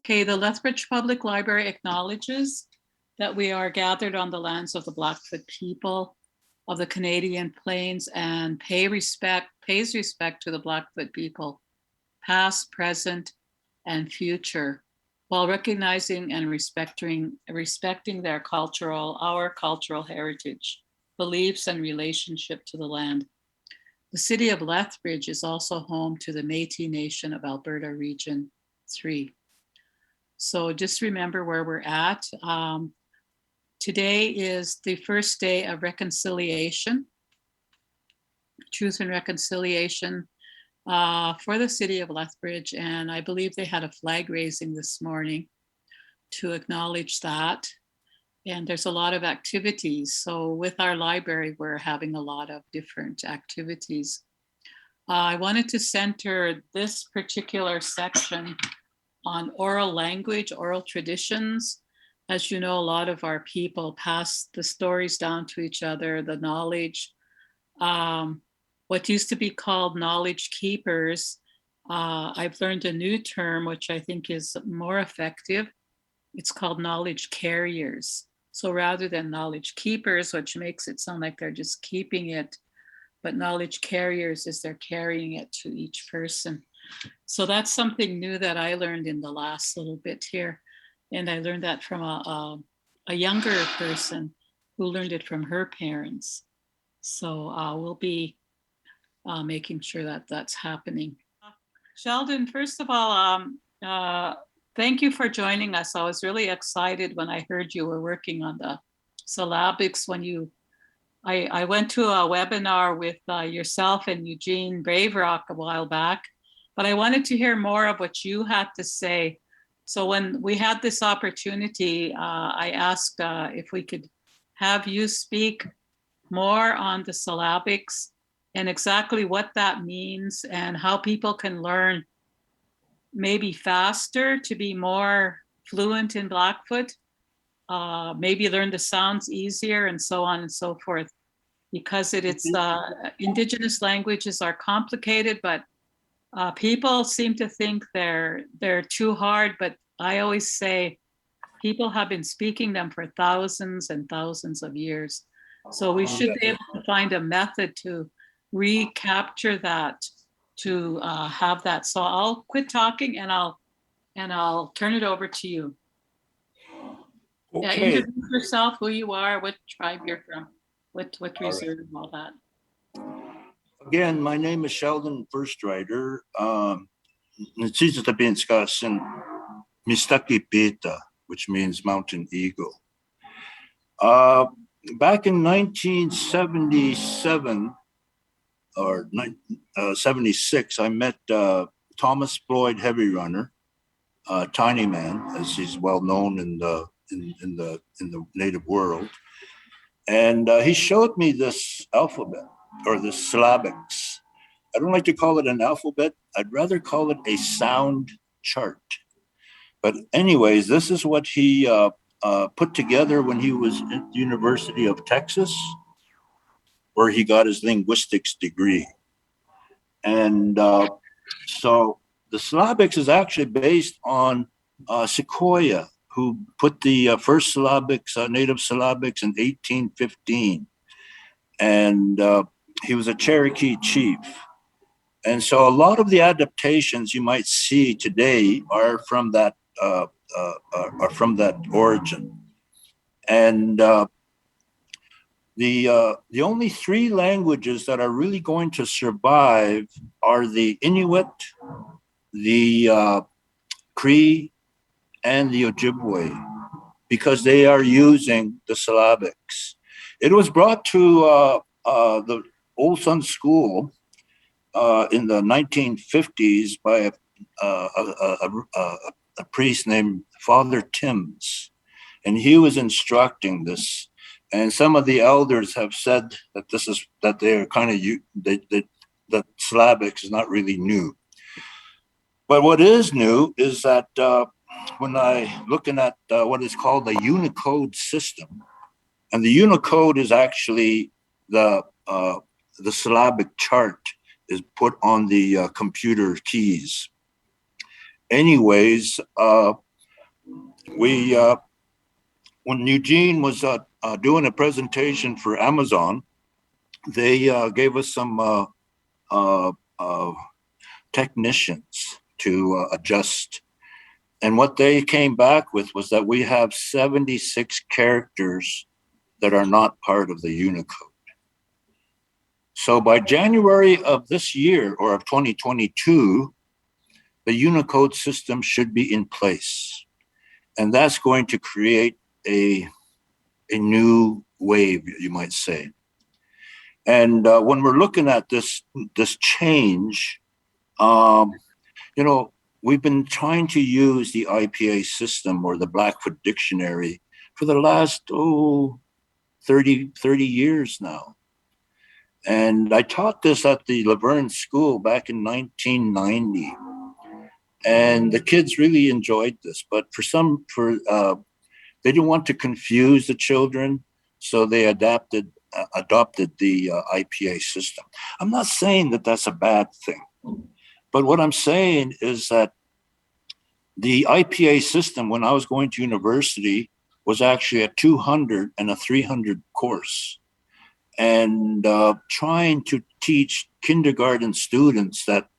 Okay, the Lethbridge Public Library acknowledges that we are gathered on the lands of the Blackfoot people of the Canadian Plains and pays respect to the Blackfoot people, past, present, and future, while recognizing and respecting our cultural heritage, beliefs, and relationship to the land. The city of Lethbridge is also home to the Métis Nation of Alberta Region 3. So just remember where we're at. Today is the first day of reconciliation, Truth and Reconciliation for the city of Lethbridge. And I believe they had a flag raising this morning to acknowledge that. And there's a lot of activities. So with our library, we're having a lot of different activities. I wanted to center this particular section on oral language, oral traditions. As you know, a lot of our people pass the stories down to each other, the knowledge. What used to be called knowledge keepers, I've learned a new term, which I think is more effective. It's called knowledge carriers. So rather than knowledge keepers, which makes it sound like they're just keeping it, but knowledge carriers is they're carrying it to each person. So that's something new that I learned in the last little bit here. And I learned that from a younger person who learned it from her parents. So we'll be making sure that that's happening. Sheldon, first of all, thank you for joining us. I was really excited when I heard you were working on the syllabics when I went to a webinar with yourself and Eugene Braverock a while back, but I wanted to hear more of what you had to say. So when we had this opportunity, I asked if we could have you speak more on the syllabics and exactly what that means and how people can learn maybe faster to be more fluent in Blackfoot, maybe learn the sounds easier and so on and so forth. Because it's Indigenous languages are complicated, but people seem to think they're too hard. But I always say people have been speaking them for thousands and thousands of years. So we should be able to find a method to recapture that, to have that. So I'll quit talking and I'll turn it over to you. Okay. Introduce yourself, who you are, what tribe you're from. What reserve and all that. Again, my name is Sheldon, First Rider. Mistaki Peta, which means mountain eagle. Back in 1977 or 76, I met Thomas Floyd Heavy Runner, Tiny Man, as he's well known in the native world. And he showed me this alphabet, or this syllabics. I don't like to call it an alphabet. I'd rather call it a sound chart. But anyways, this is what he put together when he was at the University of Texas, where he got his linguistics degree. And so the syllabics is actually based on Sequoyah, who put the first syllabics, native syllabics in 1815. And he was a Cherokee chief. And so a lot of the adaptations you might see today are from that origin. And the only three languages that are really going to survive are the Inuit, the Cree, and the Ojibwe, because they are using the syllabics. It was brought to the Old Sun School in the 1950s by a priest named Father Timms, and he was instructing this. And some of the elders have said that they're kind of that syllabics is not really new. But what is new is that when I looking at what is called the Unicode system, and the Unicode is actually the syllabic chart is put on the computer keys. Anyways, We when Eugene was doing a presentation for Amazon, they gave us some uh, uh, technicians to adjust. And what they came back with was that we have 76 characters that are not part of the Unicode. So by January of this year or of 2022, the Unicode system should be in place. And that's going to create a new wave, you might say. And when we're looking at this change, um, you know, we've been trying to use the IPA system or the Blackfoot dictionary for the last 30 years now. And I taught this at the Laverne School back in 1990. And the kids really enjoyed this, but they didn't want to confuse the children, so they adopted the IPA system. I'm not saying that that's a bad thing, but what I'm saying is that the IPA system, when I was going to university, was actually a 200 and a 300 course. And trying to teach kindergarten students that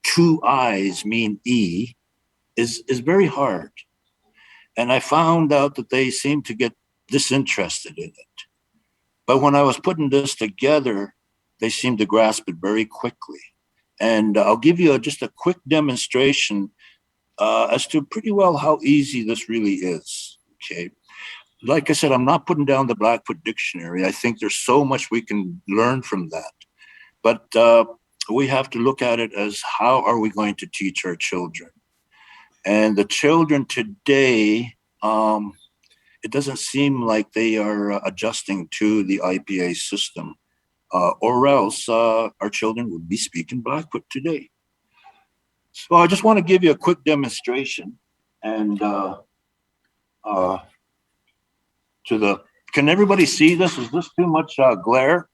two I's mean E is very hard. And I found out that they seemed to get disinterested in it. But when I was putting this together, they seemed to grasp it very quickly. And I'll give you just a quick demonstration as to pretty well how easy this really is. Okay. Like I said, I'm not putting down the Blackfoot dictionary. I think there's so much we can learn from that. But we have to look at it as how are we going to teach our children? And the children today, it doesn't seem like they are adjusting to the IPA system, or else our children would be speaking Blackfoot today. So I just want to give you a quick demonstration. And uh, to the, can everybody see this? Is this too much glare?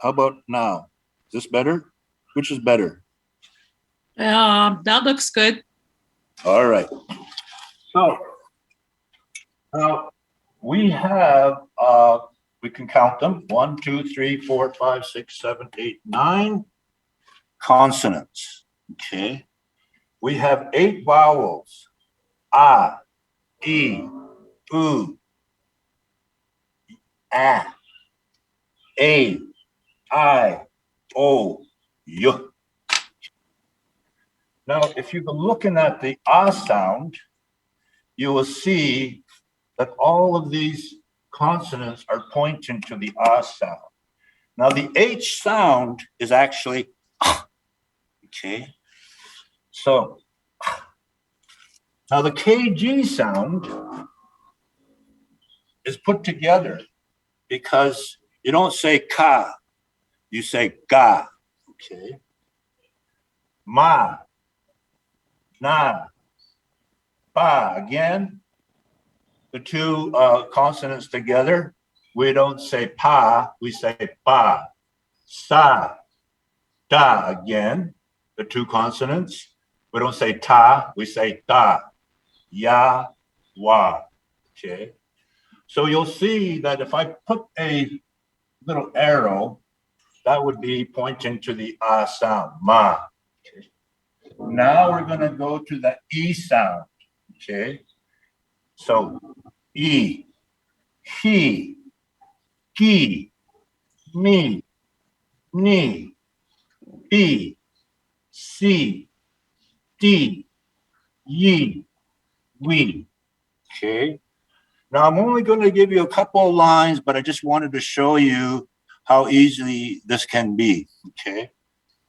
How about now? Is this better? Which is better? That looks good. All right. So now we have, we can count them 1, 2, 3, 4, 5, 6, 7, 8, 9 consonants. Okay. We have 8 vowels: a, e, u, a, I, o, y. Now, if you've been looking at the a sound, you will see that all of these consonants are pointing to the a sound. Now, the H sound is actually okay. So now the KG sound is put together because you don't say ka, you say ga. Okay. Ma, na, ba. Again, the two consonants together, we don't say pa, we say ba. Sa, da. Again, the two consonants, we don't say ta, we say da. Ya, wa. Okay. So you'll see that if I put a little arrow, that would be pointing to the ah sound, ma. Okay. Now we're going to go to the E sound. Okay. So E, he, ki, me, ni, bi, si, di, ye, we. Okay. Now I'm only going to give you a couple of lines, but I just wanted to show you how easily this can be. Okay.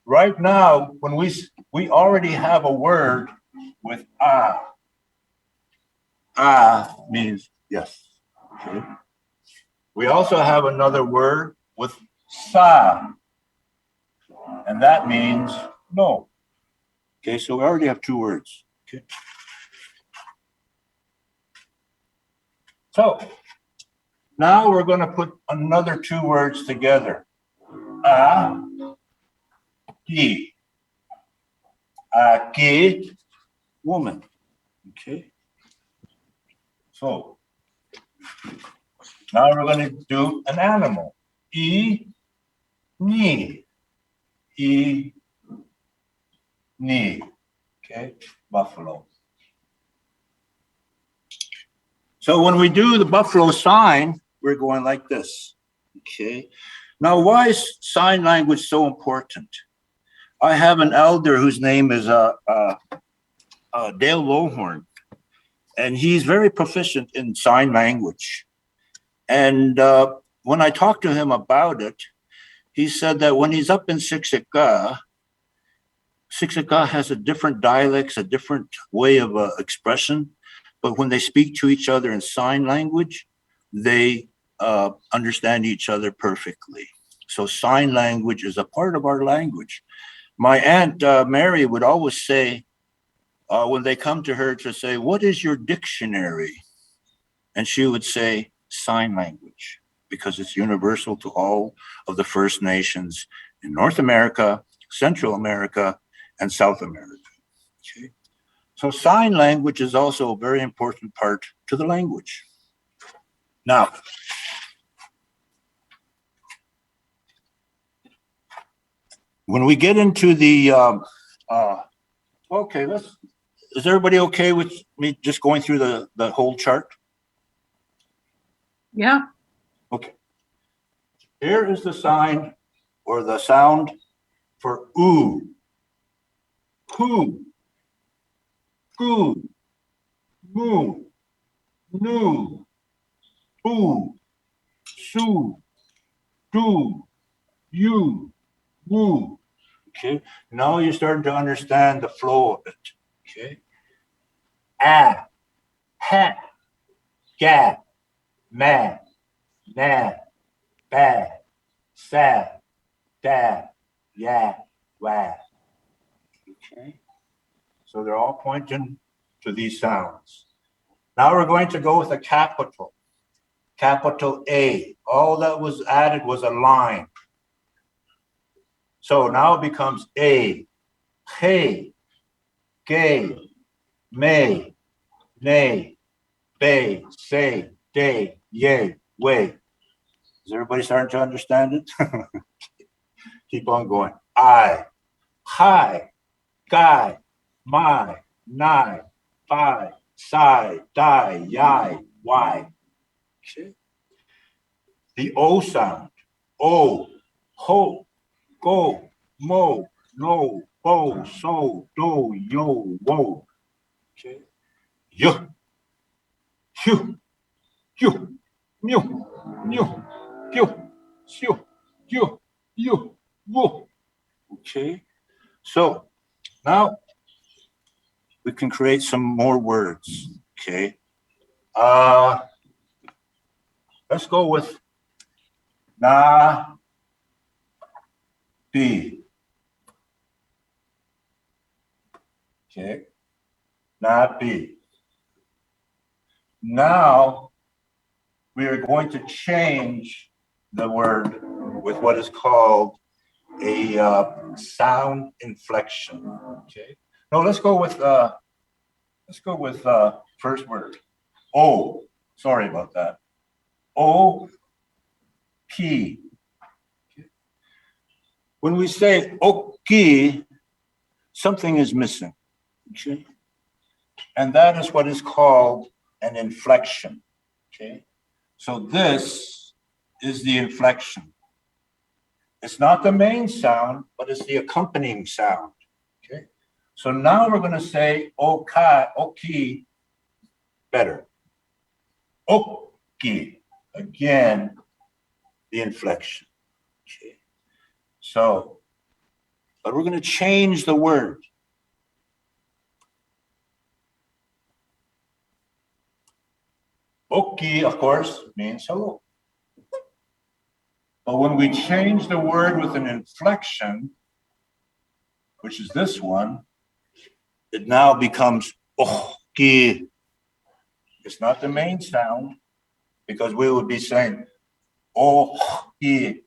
Right now, when we already have a word with ah. Ah means yes. Okay. We also have another word with sa, and that means no. Okay, so we already have 2 words. Okay. So now we're going to put another 2 words together. A, ki. A, ki, woman. Okay. So now we're going to do an animal. Knee. Knee. Okay, buffalo. So when we do the buffalo sign, we're going like this. Okay. Now, why is sign language so important? I have an elder whose name is Dale Lowhorn, and he's very proficient in sign language. And when I talked to him about it, he said that when he's up in Siksika has a different dialects, a different way of expression. But when they speak to each other in sign language, they understand each other perfectly. So sign language is a part of our language. My Aunt Mary would always say, when they come to her to say, what is your dictionary? And she would say, sign language, because it's universal to all of the First Nations in North America, Central America, and South America. Okay. So sign language is also a very important part to the language. Now, when we get into the, okay, is everybody okay with me just going through the whole chart? Yeah. Okay. Here is the sign or the sound for oo. Who, goo, moo, noo, boo, sue, do, you, woo. Okay, now you're starting to understand the flow of it. Okay. Ah, ha, ga, ma, na, ba, sa, da, ya, wa. Okay. So they're all pointing to these sounds. Now we're going to go with a capital. Capital A. All that was added was a line. So now it becomes A, hey, gay, may, nay, bay, say, day, yay, way. Is everybody starting to understand it? Keep on going. I, hi, guy, my, nigh, fi, si, die, yai, why. Okay. The O sound. O, ho, go, mo, no, bo, so, do, yo, wo. Okay. Yo, hu, yu, mu, nu, yu, siu, yu, wo. Okay. So now we can create some more words. Okay. Let's go with na, be. Okay. Na, be. Now we are going to change the word with what is called a sound inflection. Okay. No, let's go with first word. O. Sorry about that. O P. Okay. When we say oki, something is missing. Okay. And that is what is called an inflection. Okay. So this is the inflection. It's not the main sound, but it's the accompanying sound. Okay. So now we're going to say oki better. Oki. Again, the inflection. Okay. So, but we're going to change the word. Oki, of course, means hello. But when we change the word with an inflection, which is this one, it now becomes oki. It's not the main sound, because we would be saying oki.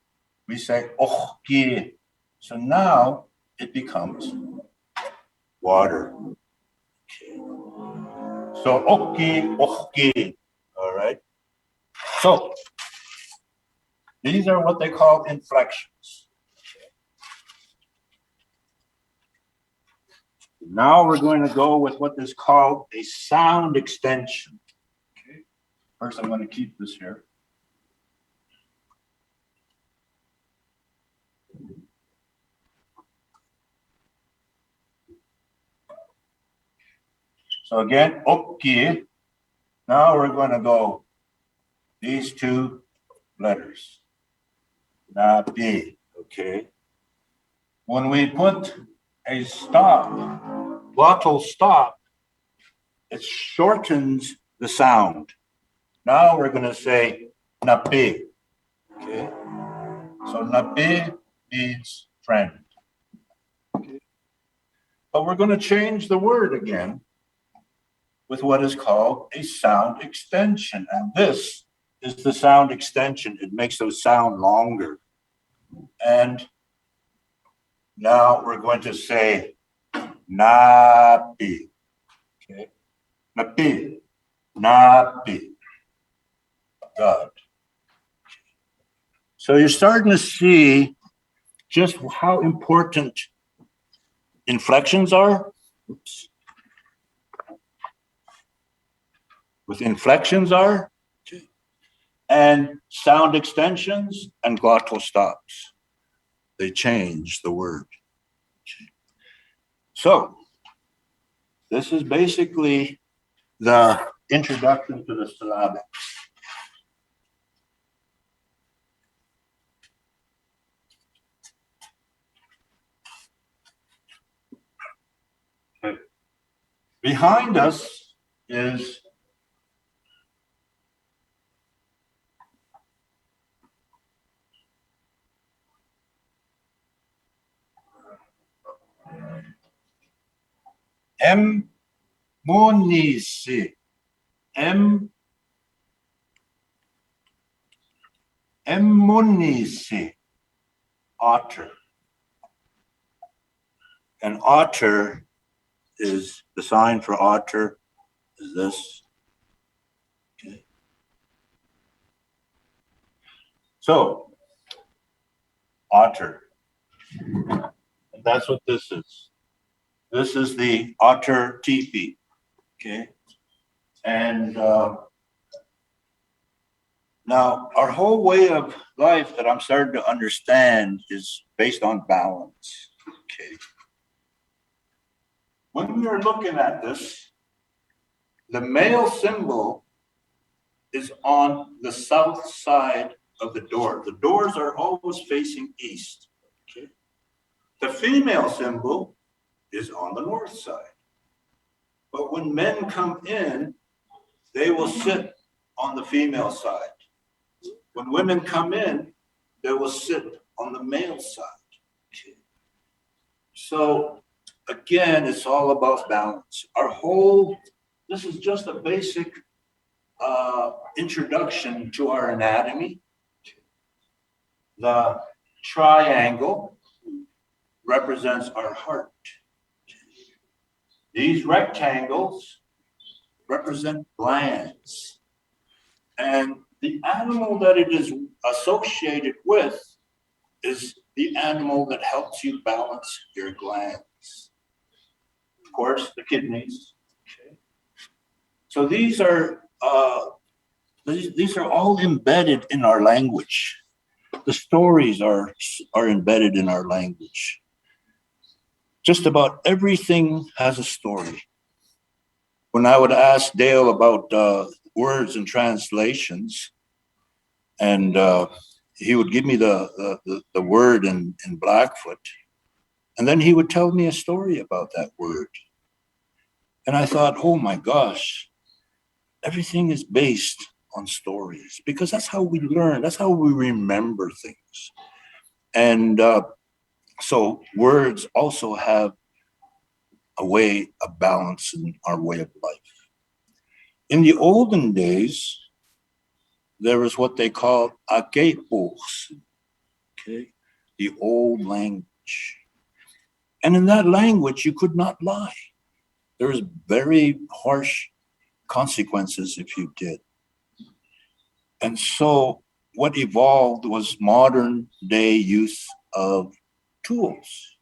We say oki. So now it becomes water. Okay. So oki. right? So these are what they call inflections. Now we're going to go with what is called a sound extension. Okay. First, I'm going to keep this here. So again, okay. Now we're going to go these two letters. Na B, okay. When we put a stop, glottal stop, it shortens the sound. Now we're going to say na B, okay. So na B means friend. Okay. But we're going to change the word again with what is called a sound extension. And this is the sound extension. It makes the sound longer. And now we're going to say napi. Okay. Napi. Napi. God. So you're starting to see just how important inflections are. Oops. With inflections are, and sound extensions and glottal stops. They change the word. So this is basically the introduction to the syllabics. Okay. Behind us is Munisi. Munisi. Otter. An otter is the sign for otter is this. Okay. So otter. And that's what this is. This is the otter teepee. Okay. And now our whole way of life that I'm starting to understand is based on balance. Okay. When we are looking at this, the male symbol is on the south side of the door. The doors are always facing east. Okay. The female symbol is on the north side. But when men come in, they will sit on the female side. When women come in, they will sit on the male side. Okay. So again, it's all about balance. This is just a basic introduction to our anatomy. The triangle represents our heart. These rectangles represent glands. And the animal that it is associated with is the animal that helps you balance your glands. Of course, the kidneys. Okay. So these are all embedded in our language. The stories are embedded in our language. Just about everything has a story. When I would ask Dale about words and translations, and he would give me the word in Blackfoot, and then he would tell me a story about that word. And I thought, oh my gosh, everything is based on stories because that's how we learn, that's how we remember things. And so words also have a way of balancing our way of life. In the olden days, there was what they called akepos, okay, the old language. And in that language, you could not lie. There was very harsh consequences if you did. And so what evolved was modern day use of tools.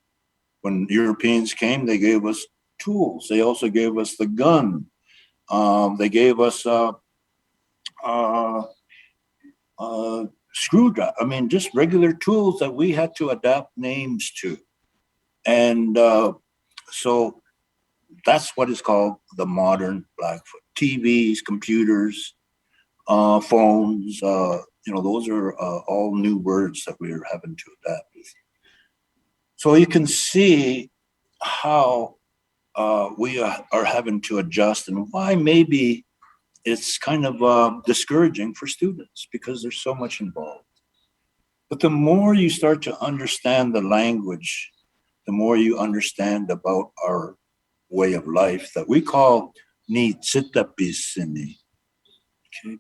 When Europeans came, they gave us tools. They also gave us the gun. They gave us uh, screwdriver. I mean, just regular tools that we had to adapt names to. And so that's what is called the modern Blackfoot. TVs, computers, phones, those are all new words that we're having to adapt with. So you can see how we are having to adjust and why maybe it's kind of discouraging for students because there's so much involved. But the more you start to understand the language, the more you understand about our way of life that we call ni tsitapisini. Okay.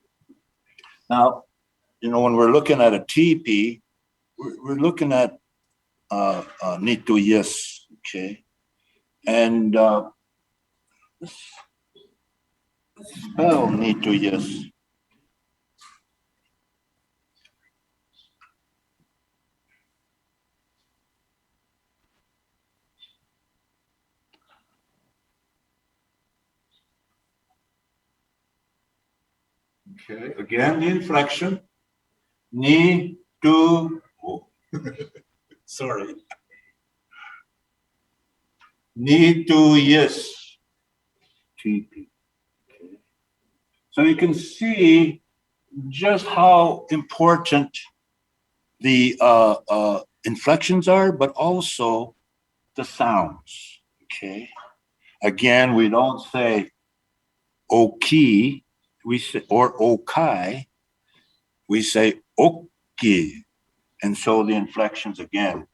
Now, when we're looking at a teepee, we're looking at nitu yes, okay? And let's spell nitu yes. Okay, again, the inflection. Ni, tu, oh. Sorry. Ni, tu, yes. TP. Okay. So you can see just how important the inflections are, but also the sounds. Okay. Again, we don't say oki, we say, or okai, we say oki. And so the inflections again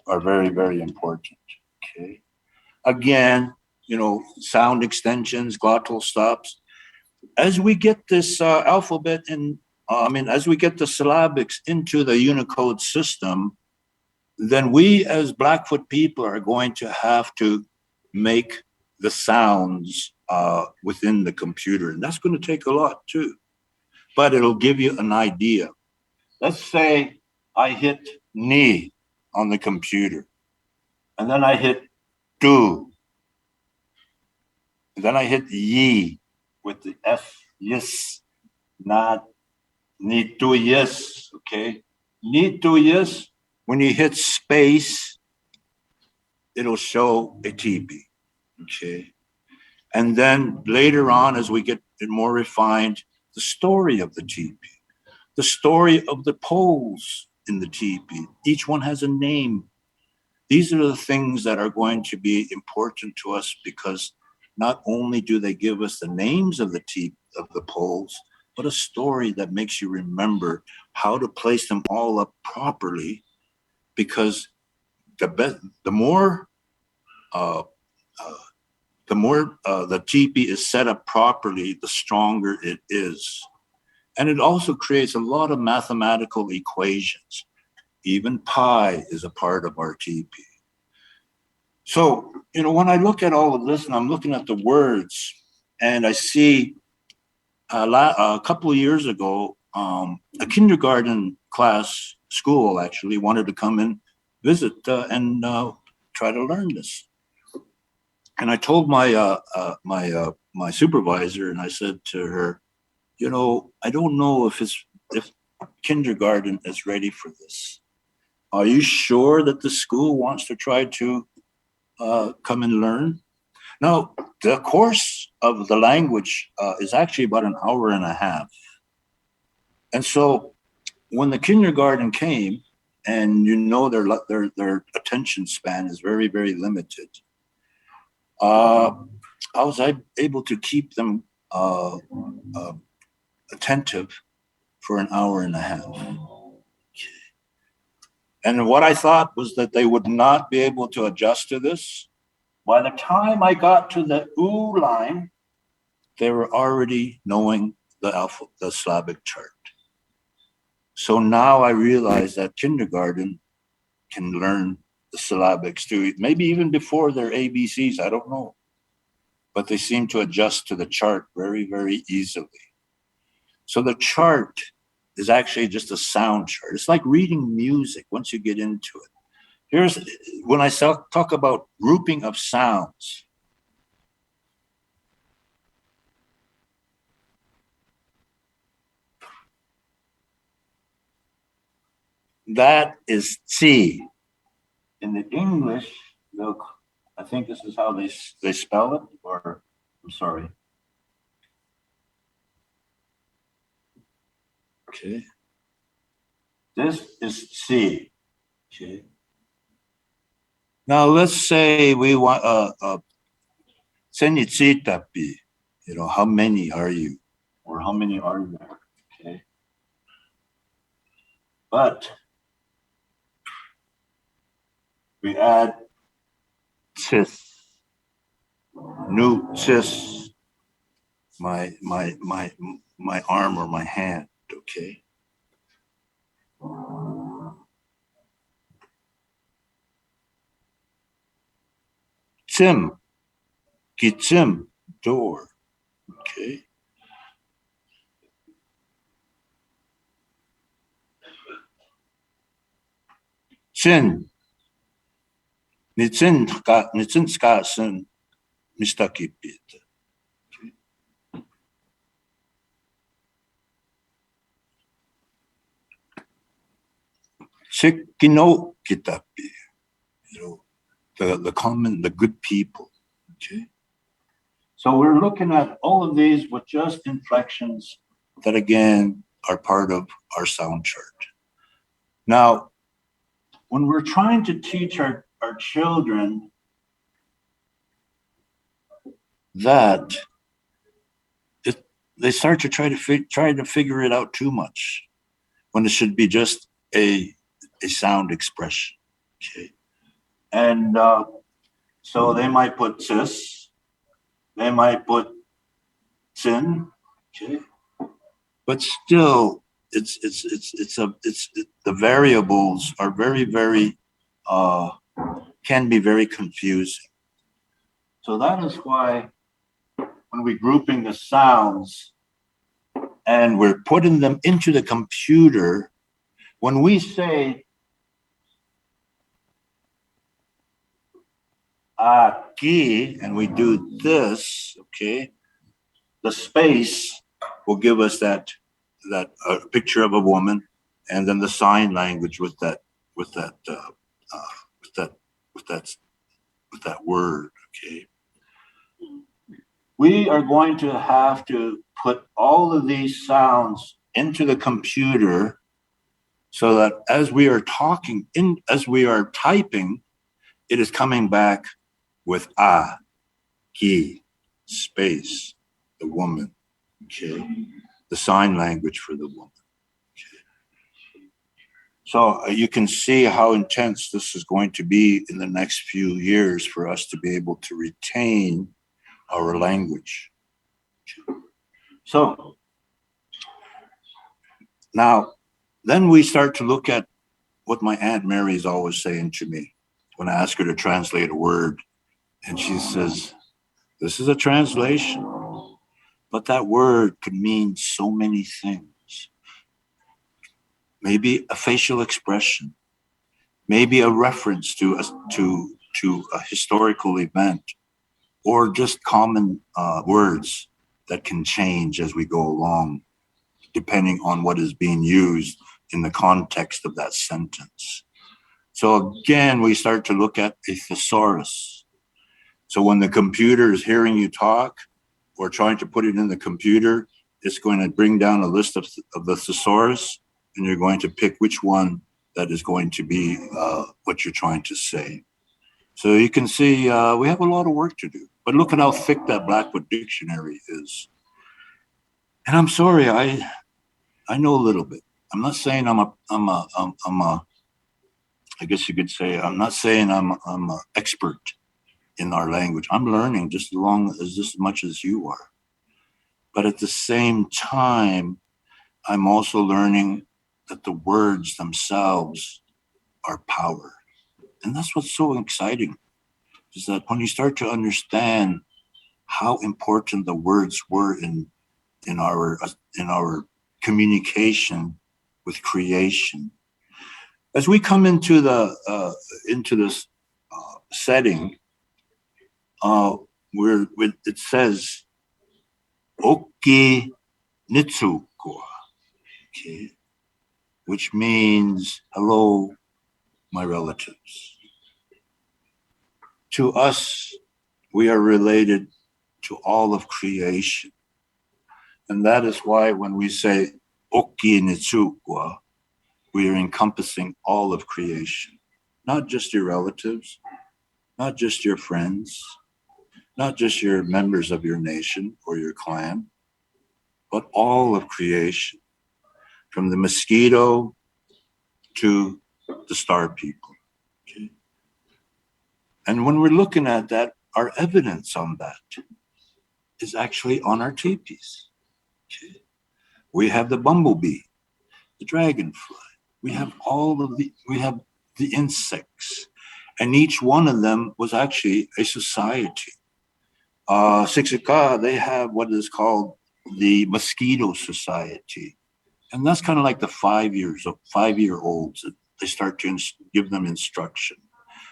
are very, very important. Okay. Again, sound extensions, glottal stops. As we get this alphabet as we get the syllabics into the Unicode system, then we as Blackfoot people are going to have to make the sounds within the computer. And that's going to take a lot too, but it'll give you an idea. Let's say I hit ni on the computer, and then I hit do, and then I hit ye with the F, yes, not need to, yes, okay? Need to, yes, when you hit space, it'll show a TP, okay? And then later on, as we get more refined, the story of the TP, the story of the poles in the TP. Each one has a name. These are the things that are going to be important to us because not only do they give us the names of the poles, but a story that makes you remember how to place them all up properly. Because the more the teepee is set up properly, the stronger it is. And it also creates a lot of mathematical equations. Even pi is a part of our teepee. So, when I look at all of this and I'm looking at the words and I see a couple of years ago, a kindergarten class school actually wanted to come and visit and try to learn this. And I told my supervisor, and I said to her, I don't know if kindergarten is ready for this. Are you sure that the school wants to try to come and learn? Now, the course of the language is actually about an hour and a half. And so when the kindergarten came, and their attention span is very, very limited, I was able to keep them attentive for an hour and a half. And what I thought was that they would not be able to adjust to this. By the time I got to the oo line, they were already knowing the Slavic chart. So now I realize that kindergarten can learn the syllabics too, maybe even before their ABCs, I don't know. But they seem to adjust to the chart very, very easily. So the chart is actually just a sound chart. It's like reading music once you get into it. Here's when I talk about grouping of sounds. That is T. In the English, look, I think this is how they spell it, or I'm sorry. Okay. This is C. Okay. Now let's say we want Senitsitapi, how many are you? Or how many are there? Okay. But we add tis, new tis, my arm or my hand, okay? Tim, kitim, door, okay? Chin, nitsin skasin, mistakipit. Chikino kitapi, the good people, okay? So we're looking at all of these with just inflections that again are part of our sound chart. Now, when we're trying to teach our children that, they start to try to figure it out too much when it should be just a sound expression. Okay, and so they might put cis, they might put sin. Okay, but still, the variables are very can be very confusing. So that is why when we're grouping the sounds and we're putting them into the computer, when we say aquí and we do this, okay, the space will give us that picture of a woman, and then the sign language with that with that with that with that with that word, okay. We are going to have to put all of these sounds into the computer so that as we are as we are typing, it is coming back with ki, space, the woman, okay, the sign language for the woman. Okay. So you can see how intense this is going to be in the next few years for us to be able to retain our language. So now, then we start to look at what my Aunt Mary is always saying to me when I ask her to translate a word. And she says, this is a translation, but that word could mean so many things. Maybe a facial expression, maybe a reference to a historical event, or just common words that can change as we go along, depending on what is being used in the context of that sentence. So again, we start to look at a thesaurus. So when the computer is hearing you talk or trying to put it in the computer, it's going to bring down a list of the thesaurus, and you're going to pick which one that is going to be what you're trying to say. So you can see we have a lot of work to do. But look at how thick that Blackfoot dictionary is. And I'm sorry, I know a little bit. I'm not saying I'm a I guess you could say, I'm not saying I'm an expert in our language. I'm learning just as much as you are. But at the same time, I'm also learning that the words themselves are power. And that's what's so exciting, is that when you start to understand how important the words were in our communication with creation. As we come into this setting, it says Oki Nitsuko, okay, which means hello, my relatives. To us, we are related to all of creation. And that is why when we say Oki Nitsuko, we are encompassing all of creation, not just your relatives, not just your friends, not just your members of your nation or your clan, but all of creation, from the mosquito to the star people. Okay? And when we're looking at that, our evidence on that is actually on our teepees. Okay? We have the bumblebee, the dragonfly. We have the insects, and each one of them was actually a society. Siksika, they have what is called the Mosquito Society. And that's kind of like the 5-year-olds. They start to give them instruction.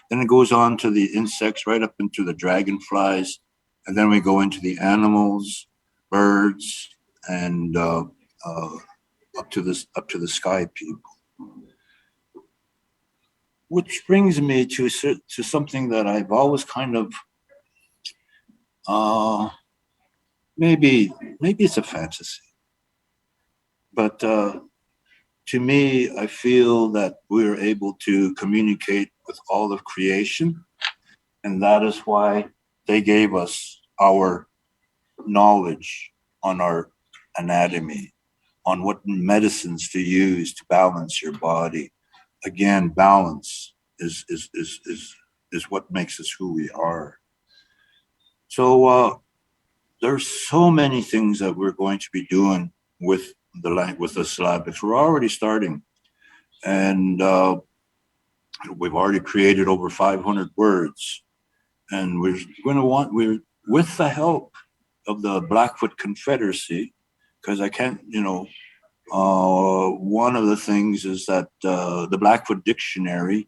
Then it goes on to the insects, right up into the dragonflies. And then we go into the animals, birds, and up to the sky people. Which brings me to something that I've always kind of maybe it's a fantasy, but to me, I feel that we are able to communicate with all of creation, and that is why they gave us our knowledge on our anatomy, on what medicines to use to balance your body. Again, balance is what makes us who we are. So there's so many things that we're going to be doing with the syllabics. We're already starting, and we've already created over 500 words, and we're with the help of the Blackfoot Confederacy, because I can't, one of the things is that the Blackfoot Dictionary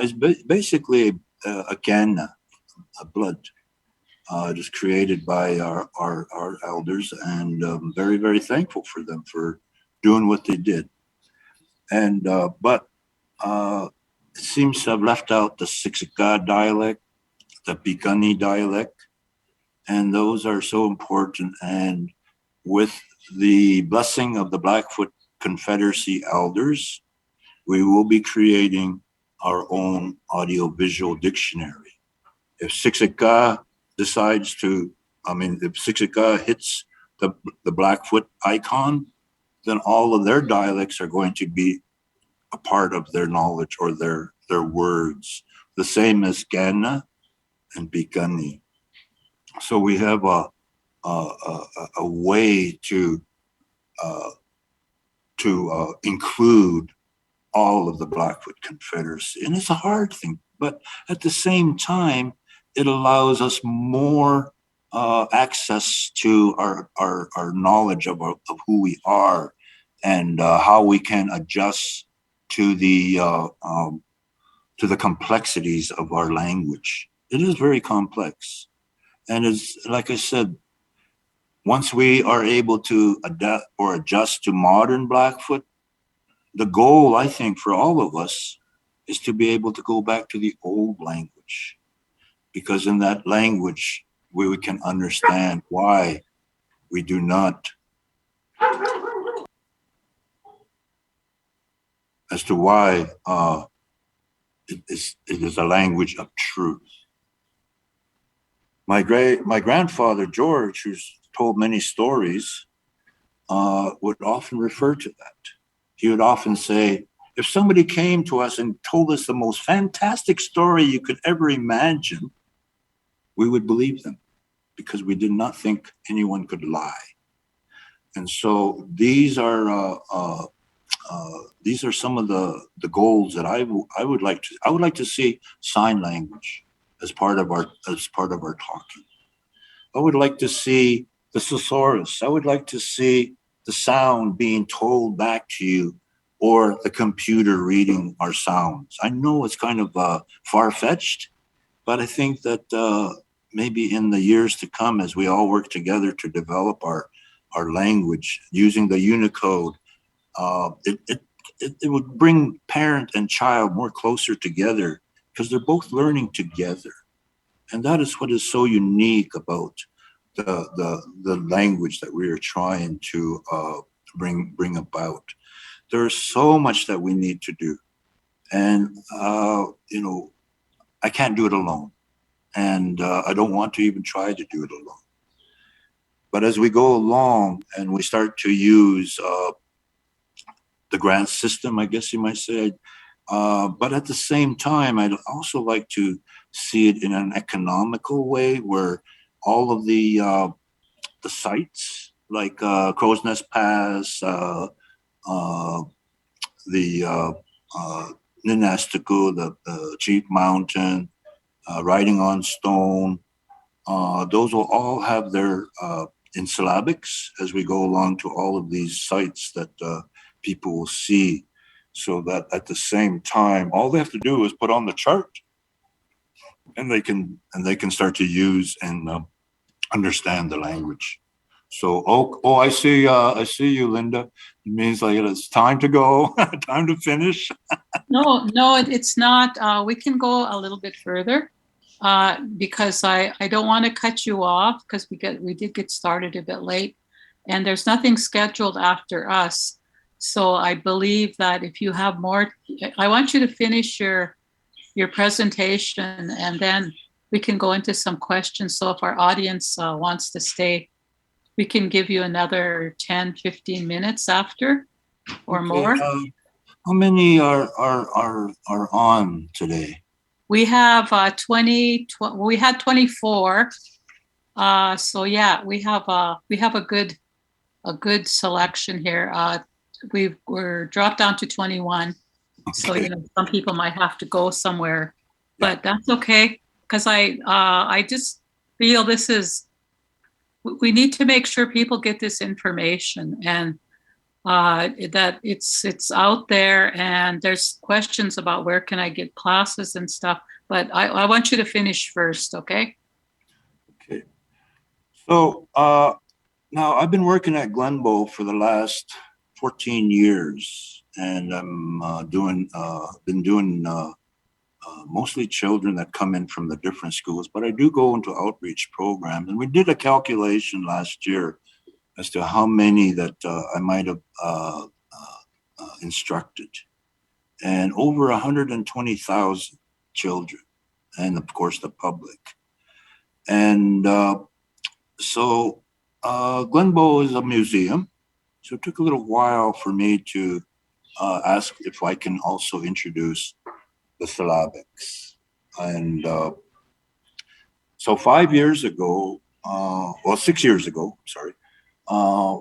is basically again a blood. Just created by our elders, and very, very thankful for them for doing what they did. And but it seems to have left out the Siksika dialect, the Piikani dialect, and those are so important. And with the blessing of the Blackfoot Confederacy elders, we will be creating our own audiovisual dictionary. If Siksika decides to, if Siksika hits the Blackfoot icon, then all of their dialects are going to be a part of their knowledge or their words, the same as Gana and Piikani. So we have a way to include all of the Blackfoot Confederacy, and it's a hard thing, but at the same time, it allows us more access to our knowledge of who we are, and how we can adjust to the complexities of our language. It is very complex, and it's like I said. Once we are able to adapt or adjust to modern Blackfoot, the goal, I think, for all of us is to be able to go back to the old language, because in that language we can understand why we do not, as to why it is a language of truth. My grandfather George, who's told many stories, would often refer to that. He would often say, if somebody came to us and told us the most fantastic story you could ever imagine, we would believe them, because we did not think anyone could lie. And so these are some of the goals that I would like to see sign language as part of our talking. I would like to see the thesaurus. I would like to see the sound being told back to you or the computer reading our sounds. I know it's kind of far-fetched, but I think that maybe in the years to come, as we all work together to develop our language using the Unicode, it would bring parent and child more closer together because they're both learning together. And that is what is so unique about the language that we are trying to bring about. There's so much that we need to do. And, I can't do it alone. And I don't want to even try to do it alone. But as we go along and we start to use the grant system, I guess you might say, but at the same time, I'd also like to see it in an economical way where all of the sites like Crow's Nest Pass, the Ninastico, the Chief Mountain, Riding on Stone, those will all have their in syllabics as we go along to all of these sites that people will see, so that at the same time, all they have to do is put on the chart, and they can start to use and understand the language. So, I see you, Linda. It means like it's time to go, time to finish. No, it's not. We can go a little bit further because I don't want to cut you off because we did get started a bit late, and there's nothing scheduled after us. So I believe that if you have more, I want you to finish your presentation, and then we can go into some questions. So if our audience wants to stay, we can give you another 10, 15 minutes after or Okay, more. how many are on today? We have 20, we had 24. So yeah, we have a good selection here. We're dropped down to 21. So Okay. some people might have to go somewhere, but that's okay because I just feel we need to make sure people get this information and that it's out there, and there's questions about where can I get classes and stuff. But I want you to finish first, okay? Okay. So now I've been working at Glenbow for the last 14 years, and I'm been doing mostly children that come in from the different schools, but I do go into outreach programs. And we did a calculation last year as to how many that I might have instructed, and over 120,000 children, and of course the public. And so Glenbow is a museum, so it took a little while for me to ask if I can also introduce the syllabics. And so 5 years ago, 6 years ago, sorry,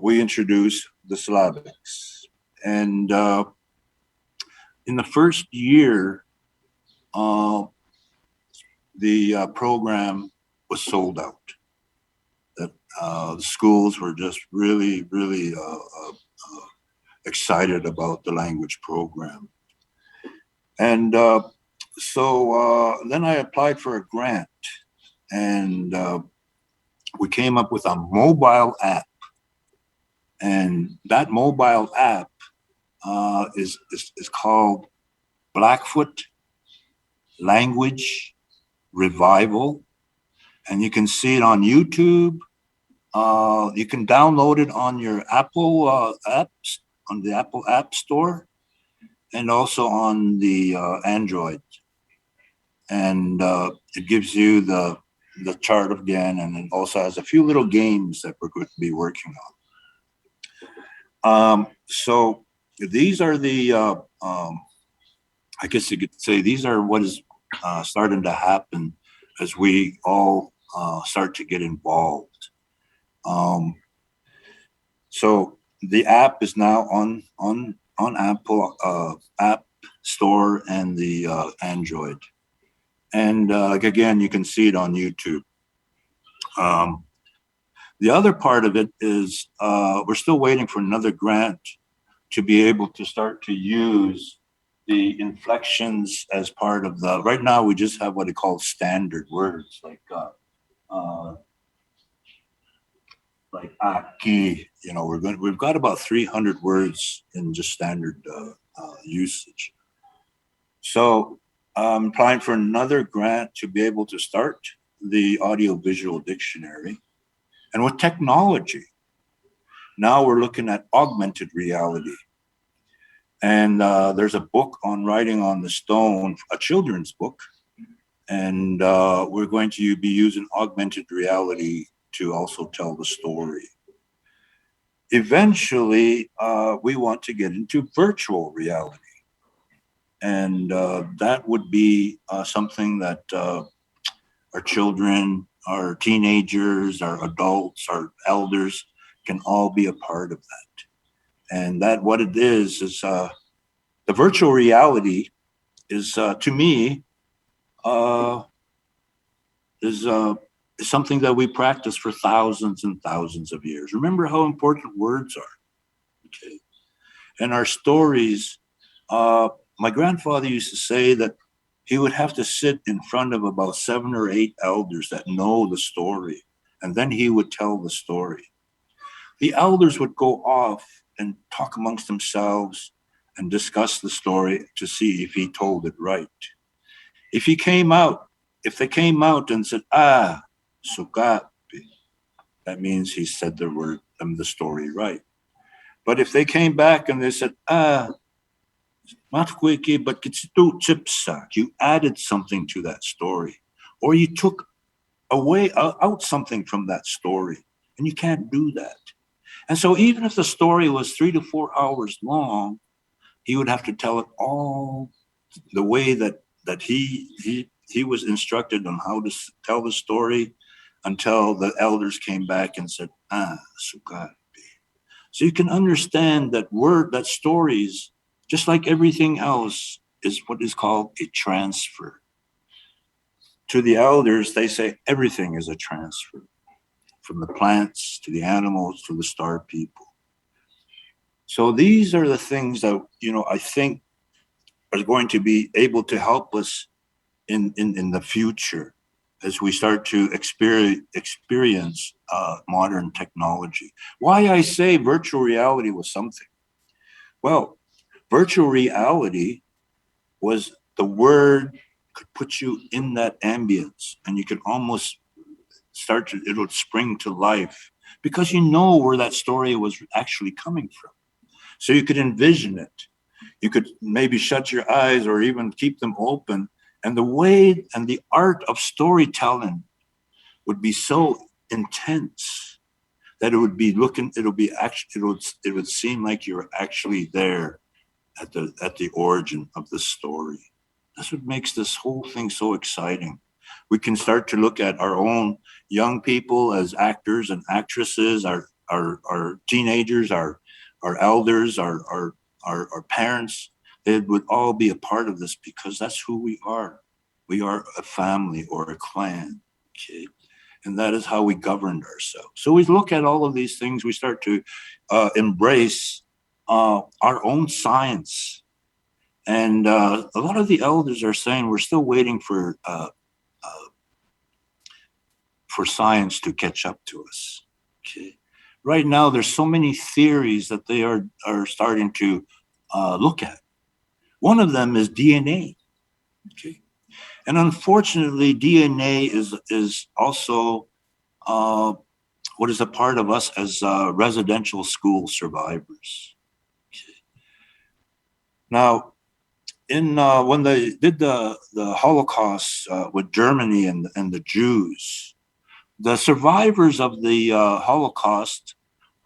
we introduced the syllabics. And in the first year, the program was sold out. That the schools were just really, really excited about the language program. And so then I applied for a grant, and we came up with a mobile app. And that mobile app is called Blackfoot Language Revival. And you can see it on YouTube. You can download it on your Apple apps, on the Apple App Store, and also on the Android. And it gives you the chart again, and it also has a few little games that we're going to be working on. So these are the, I guess you could say, these are what is starting to happen as we all start to get involved. So the app is now on Apple App Store and the Android. And again, you can see it on YouTube. The other part of it is we're still waiting for another grant to be able to start to use the inflections as part of the, right now we just have what they call standard words uh, like aki, we've got about 300 words in just standard usage. So I'm applying for another grant to be able to start the audio visual dictionary. And with technology, now we're looking at augmented reality. And there's a book on writing on the stone, a children's book. And we're going to be using augmented reality to also tell the story. Eventually, we want to get into virtual reality. And that would be something that our children, our teenagers, our adults, our elders can all be a part of that. And that what it is the virtual reality is to me uh, is something that we practice for thousands and thousands of years. Remember how important words are, okay? And our stories. My grandfather used to say that he would have to sit in front of about 7 or 8 elders that know the story, and then he would tell the story. The elders would go off and talk amongst themselves and discuss the story to see if he told it right. If he came out, if they came out and said, sukapi, that means he said the story right. But if they came back and they said, matkwiki, but kitsitu chipsa, you added something to that story, or you took away out something from that story, and you can't do that. And so even if the story was 3 to 4 hours long, he would have to tell it all the way that he was instructed on how to tell the story until the elders came back and said, sukat. So you can understand that stories, just like everything else, is what is called a transfer. To the elders, they say everything is a transfer, from the plants to the animals to the star people. So these are the things that, I think are going to be able to help us in the future as we start to experience modern technology. Why I say virtual reality was something. Well, virtual reality was the word could put you in that ambience, and you could almost it would spring to life because you know where that story was actually coming from. So you could envision it. You could maybe shut your eyes or even keep them open. And the way and the art of storytelling would be so intense that it would seem like you're actually there at the origin of the story. That's what makes this whole thing so exciting. We can start to look at our own young people as actors and actresses, our teenagers, our elders, our parents. They would all be a part of this because that's who we are. We are a family or a clan, okay? And that is how we governed ourselves. So we look at all of these things. We start to embrace our own science. And a lot of the elders are saying we're still waiting for science to catch up to us. Okay. Right now, there's so many theories that they are starting to look at. One of them is DNA. Okay. And unfortunately, DNA is also what is a part of us as residential school survivors. Okay. Now, in when they did the Holocaust with Germany and the Jews, the survivors of the Holocaust,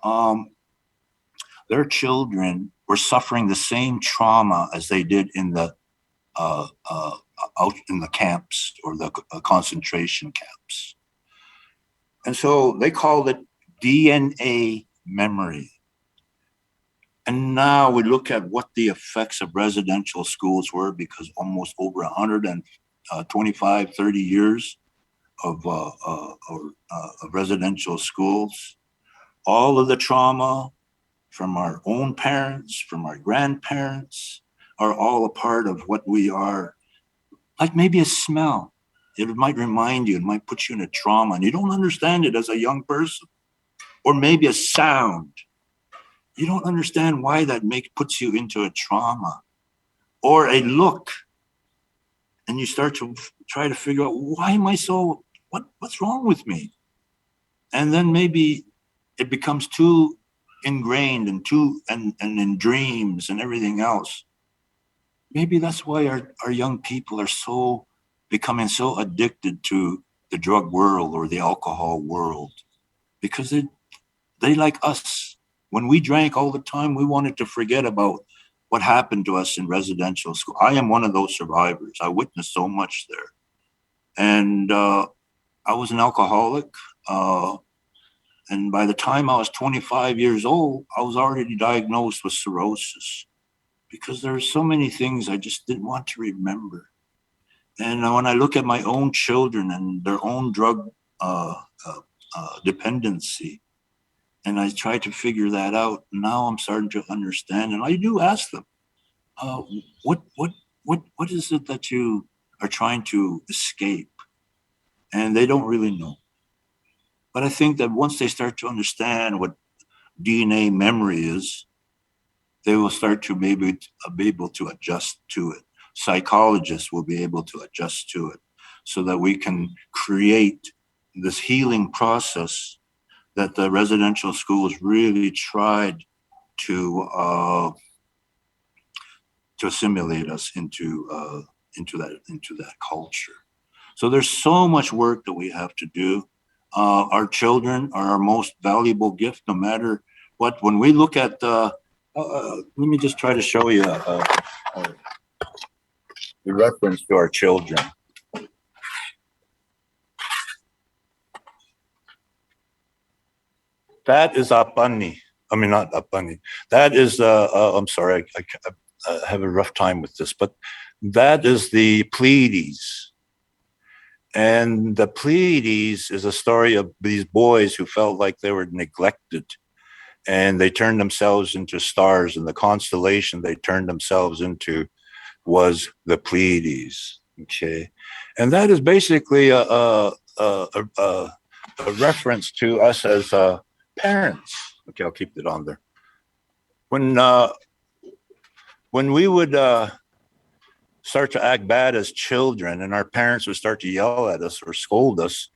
um, their children were suffering the same trauma as they did in the out in the camps or the concentration camps. And so they called it DNA memory. And now we look at what the effects of residential schools were because almost over 125, 30 years of residential schools, all of the trauma from our own parents, from our grandparents, are all a part of what we are. Like maybe a smell. It might remind you, it might put you in a trauma, and you don't understand it as a young person. Or maybe a sound. You don't understand why that puts you into a trauma. Or a look. And you start to try to figure out, why am I so, what's wrong with me? And then maybe it becomes too ingrained and in dreams and everything else. Maybe that's why our young people are becoming so addicted to the drug world or the alcohol world, because they like us. When we drank all the time, we wanted to forget about what happened to us in residential school. I am one of those survivors. I witnessed so much there. And I was an alcoholic. And by the time I was 25 years old, I was already diagnosed with cirrhosis, because there are so many things I just didn't want to remember. And when I look at my own children and their own drug dependency, and I try to figure that out, now I'm starting to understand. And I do ask them, what is it that you are trying to escape? And they don't really know. But I think that once they start to understand what DNA memory is, they will start to maybe be able to adjust to it. Psychologists will be able to adjust to it, so that we can create this healing process that the residential schools really tried to assimilate us into that culture. So there's so much work that we have to do. Our children are our most valuable gift, no matter what. When we look at, let me just try to show you the reference to our children. That is Apani. I mean, not Apani. That is, I'm sorry, I have a rough time with this, but that is the Pleiades. And the Pleiades is a story of these boys who felt like they were neglected, and they turned themselves into stars, and the constellation they turned themselves into was the Pleiades. Okay. And that is basically a reference to us as parents. Okay, I'll keep it on there. When we would start to act bad as children, and our parents would start to yell at us or scold us,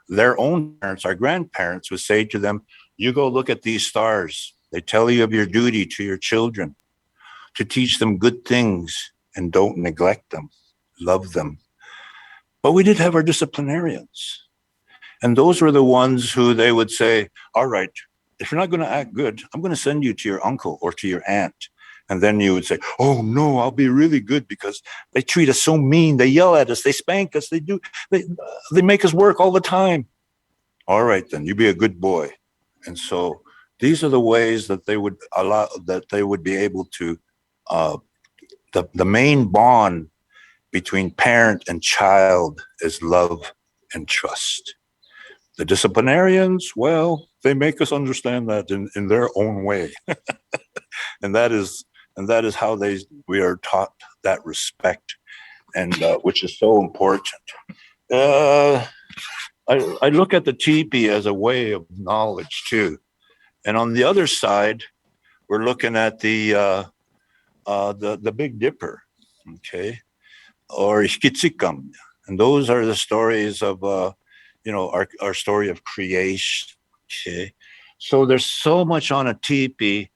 their own parents, our grandparents, would say to them, "You go look at these stars. They tell you of your duty to your children, to teach them good things, and don't neglect them, love them." But we did have our disciplinarians. And those were the ones who they would say, "All right, if you're not going to act good, I'm going to send you to your uncle or to your aunt." And then you would say, "Oh no, I'll be really good because they treat us so mean. They yell at us, they spank us, they make us work all the time." "All right, then you be a good boy." And so these are the ways that they would be able to, the main bond between parent and child is love and trust. The disciplinarians, well, they make us understand that in their own way. and that is how we are taught that respect, and which is so important. I look at the teepee as a way of knowledge too. And on the other side, we're looking at the Big Dipper, okay, or Iskitsikam. And those are the stories of our story of creation. Okay. So there's so much on a teepee,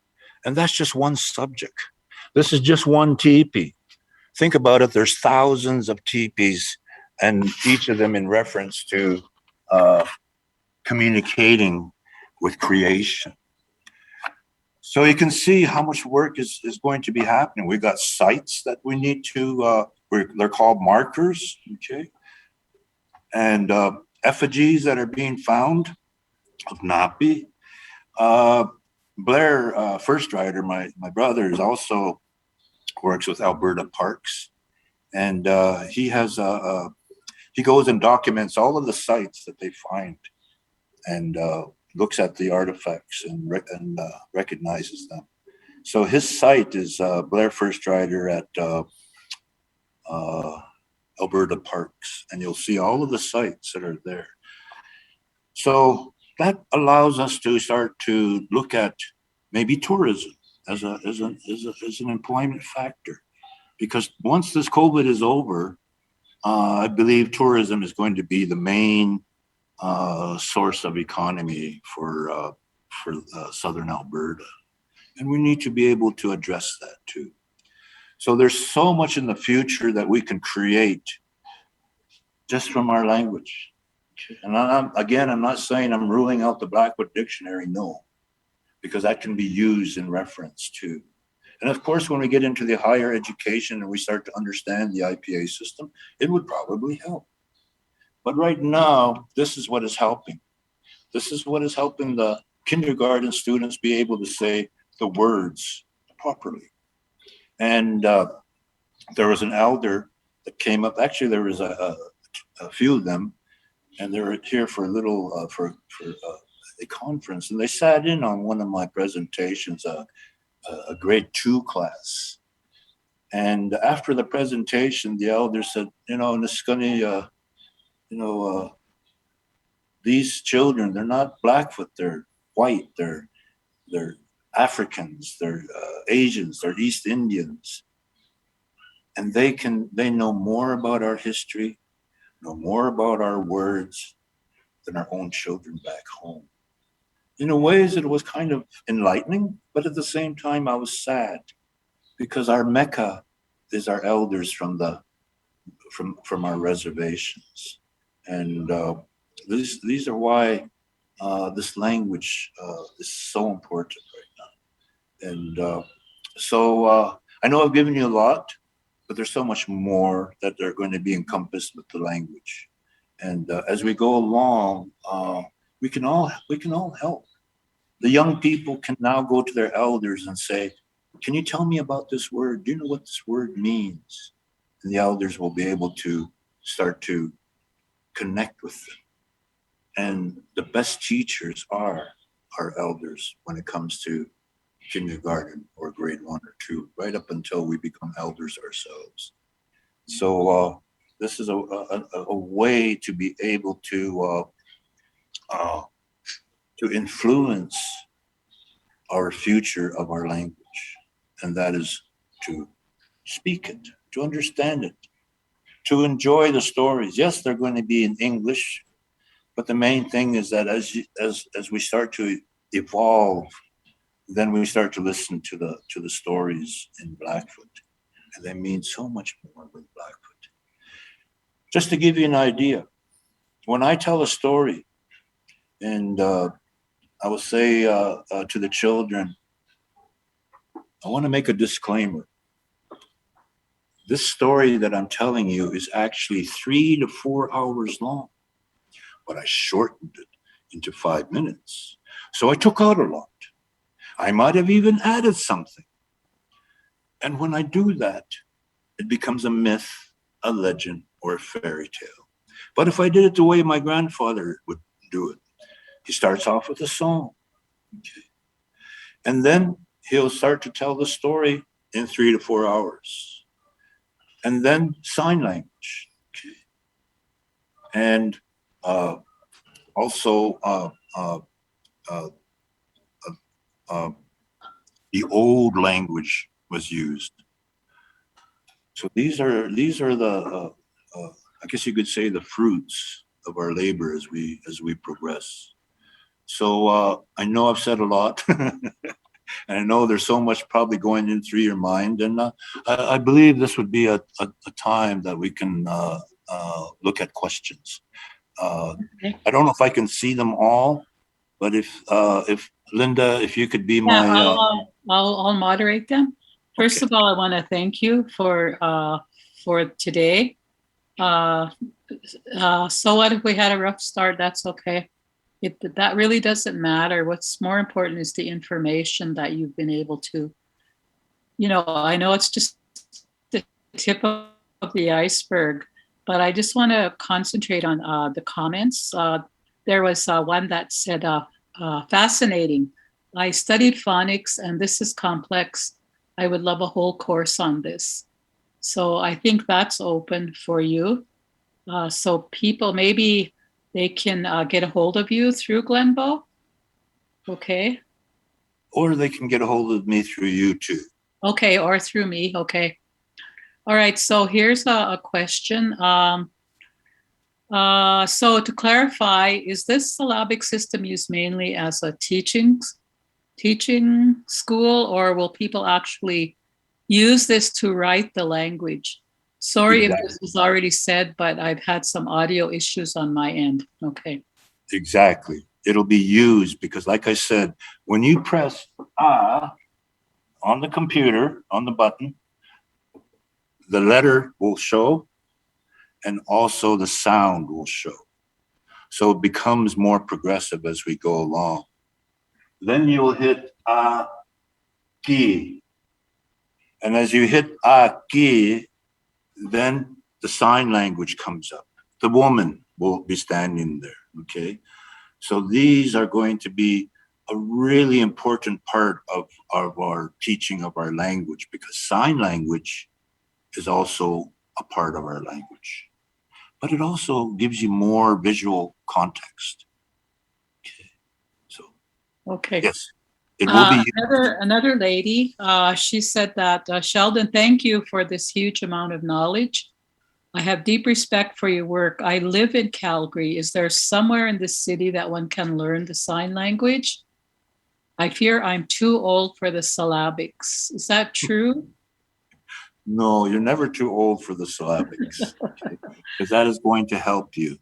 and that's just one subject. This is just one teepee. Think about it, there's thousands of teepees, and each of them in reference to communicating with creation. So you can see how much work is going to be happening. We've got sites that we need to, they're called markers, okay? And effigies that are being found of Napi. Blair, First Rider, my brother, is also works with Alberta Parks. And he goes and documents all of the sites that they find. And looks at the artifacts and recognizes them. So his site is Blair First Rider at Alberta Parks, and you'll see all of the sites that are there. So that allows us to start to look at maybe tourism as an employment factor, because once this COVID is over, I believe tourism is going to be the main source of economy for Southern Alberta, and we need to be able to address that too. So there's so much in the future that we can create just from our language. And I'm not saying I'm ruling out the Blackfoot dictionary, no, because that can be used in reference to. And of course, when we get into the higher education and we start to understand the IPA system, it would probably help. But right now, this is what is helping. This is what is helping the kindergarten students be able to say the words properly. And there was an elder that came up. Actually, there was a few of them, and they were here for a little for a conference, and they sat in on one of my presentations, a grade 2 class. And after the presentation, the elder said, Niskunni, these children, they're not Blackfoot, they're white, they're Africans, they're Asians, they're East Indians. And they know more about our history, know more about our words than our own children back home. In a ways, it was kind of enlightening, but at the same time, I was sad because our Mecca is our elders from our reservations. And these are why this language is so important right now. And so I know I've given you a lot, but there's so much more that are going to be encompassed with the language. And as we go along, we can all help. The young people can now go to their elders and say, can you tell me about this word? Do you know what this word means? And the elders will be able to start to connect with them. And the best teachers are our elders when it comes to kindergarten or grade 1 or 2, right up until we become elders ourselves. So this is a way to be able to influence our future of our language, and that is to speak it, to understand it, to enjoy the stories. Yes, they're going to be in English, but the main thing is that as we start to evolve, then we start to listen to the stories in Blackfoot, and they mean so much more with Blackfoot. Just to give you an idea, when I tell a story, and I will say to the children, I want to make a disclaimer. This story that I'm telling you is actually 3 to 4 hours long, but I shortened it into 5 minutes. So I took out a lot. I might have even added something. And when I do that, it becomes a myth, a legend, or a fairy tale. But if I did it the way my grandfather would do it, he starts off with a song. Okay. And then he'll start to tell the story in 3 to 4 hours. And then sign language. Okay. And also the old language was used. So these are the I guess you could say the fruits of our labor as we progress. So I know I've said a lot, and I know there's so much probably going in through your mind, and I believe this would be a time that we can look at questions. Okay. I don't know if I can see them all, but if Linda, if you could be Yeah, my I'll moderate them. First of all, I want to thank you for today. So what if we had a rough start? That's okay. That really doesn't matter. What's more important is the information that you've been able to, I know it's just the tip of the iceberg, but I just want to concentrate on the comments. There was one that said, fascinating. I studied phonics, and this is complex. I would love a whole course on this. So I think that's open for you. So people, maybe they can get a hold of you through Glenbow. Okay. Or they can get a hold of me through you too. Okay, or through me. Okay. All right. So here's a question. So to clarify, is this syllabic system used mainly as a teaching school, or will people actually use this to write the language? Sorry if Exactly. this was already said, but I've had some audio issues on my end. Okay. Exactly. It'll be used because, like I said, when you press ah on the computer, on the button, the letter will show and also the sound will show. So it becomes more progressive as we go along. Then you'll hit ki. And as you hit ki, then the sign language comes up. The woman will be standing there. Okay. So these are going to be a really important part of our teaching of our language because sign language is also a part of our language. But it also gives you more visual context. Okay. So Okay. yes, it will be. Another lady, she said that, Sheldon, thank you for this huge amount of knowledge. I have deep respect for your work. I live in Calgary. Is there somewhere in this city that one can learn the sign language? I fear I'm too old for the syllabics. Is that true? No, you're never too old for the syllabics because that is going to help you.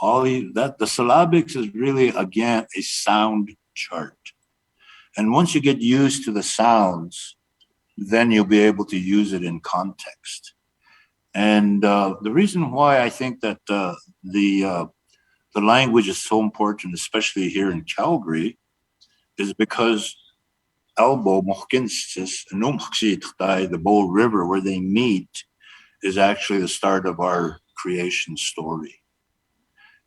That the syllabics is really again a sound chart. And once you get used to the sounds, then you'll be able to use it in context. And the reason why I think that the language is so important, especially here in Calgary, is because Elbow, Mohkinsis, and the Bow River, where they meet, is actually the start of our creation story.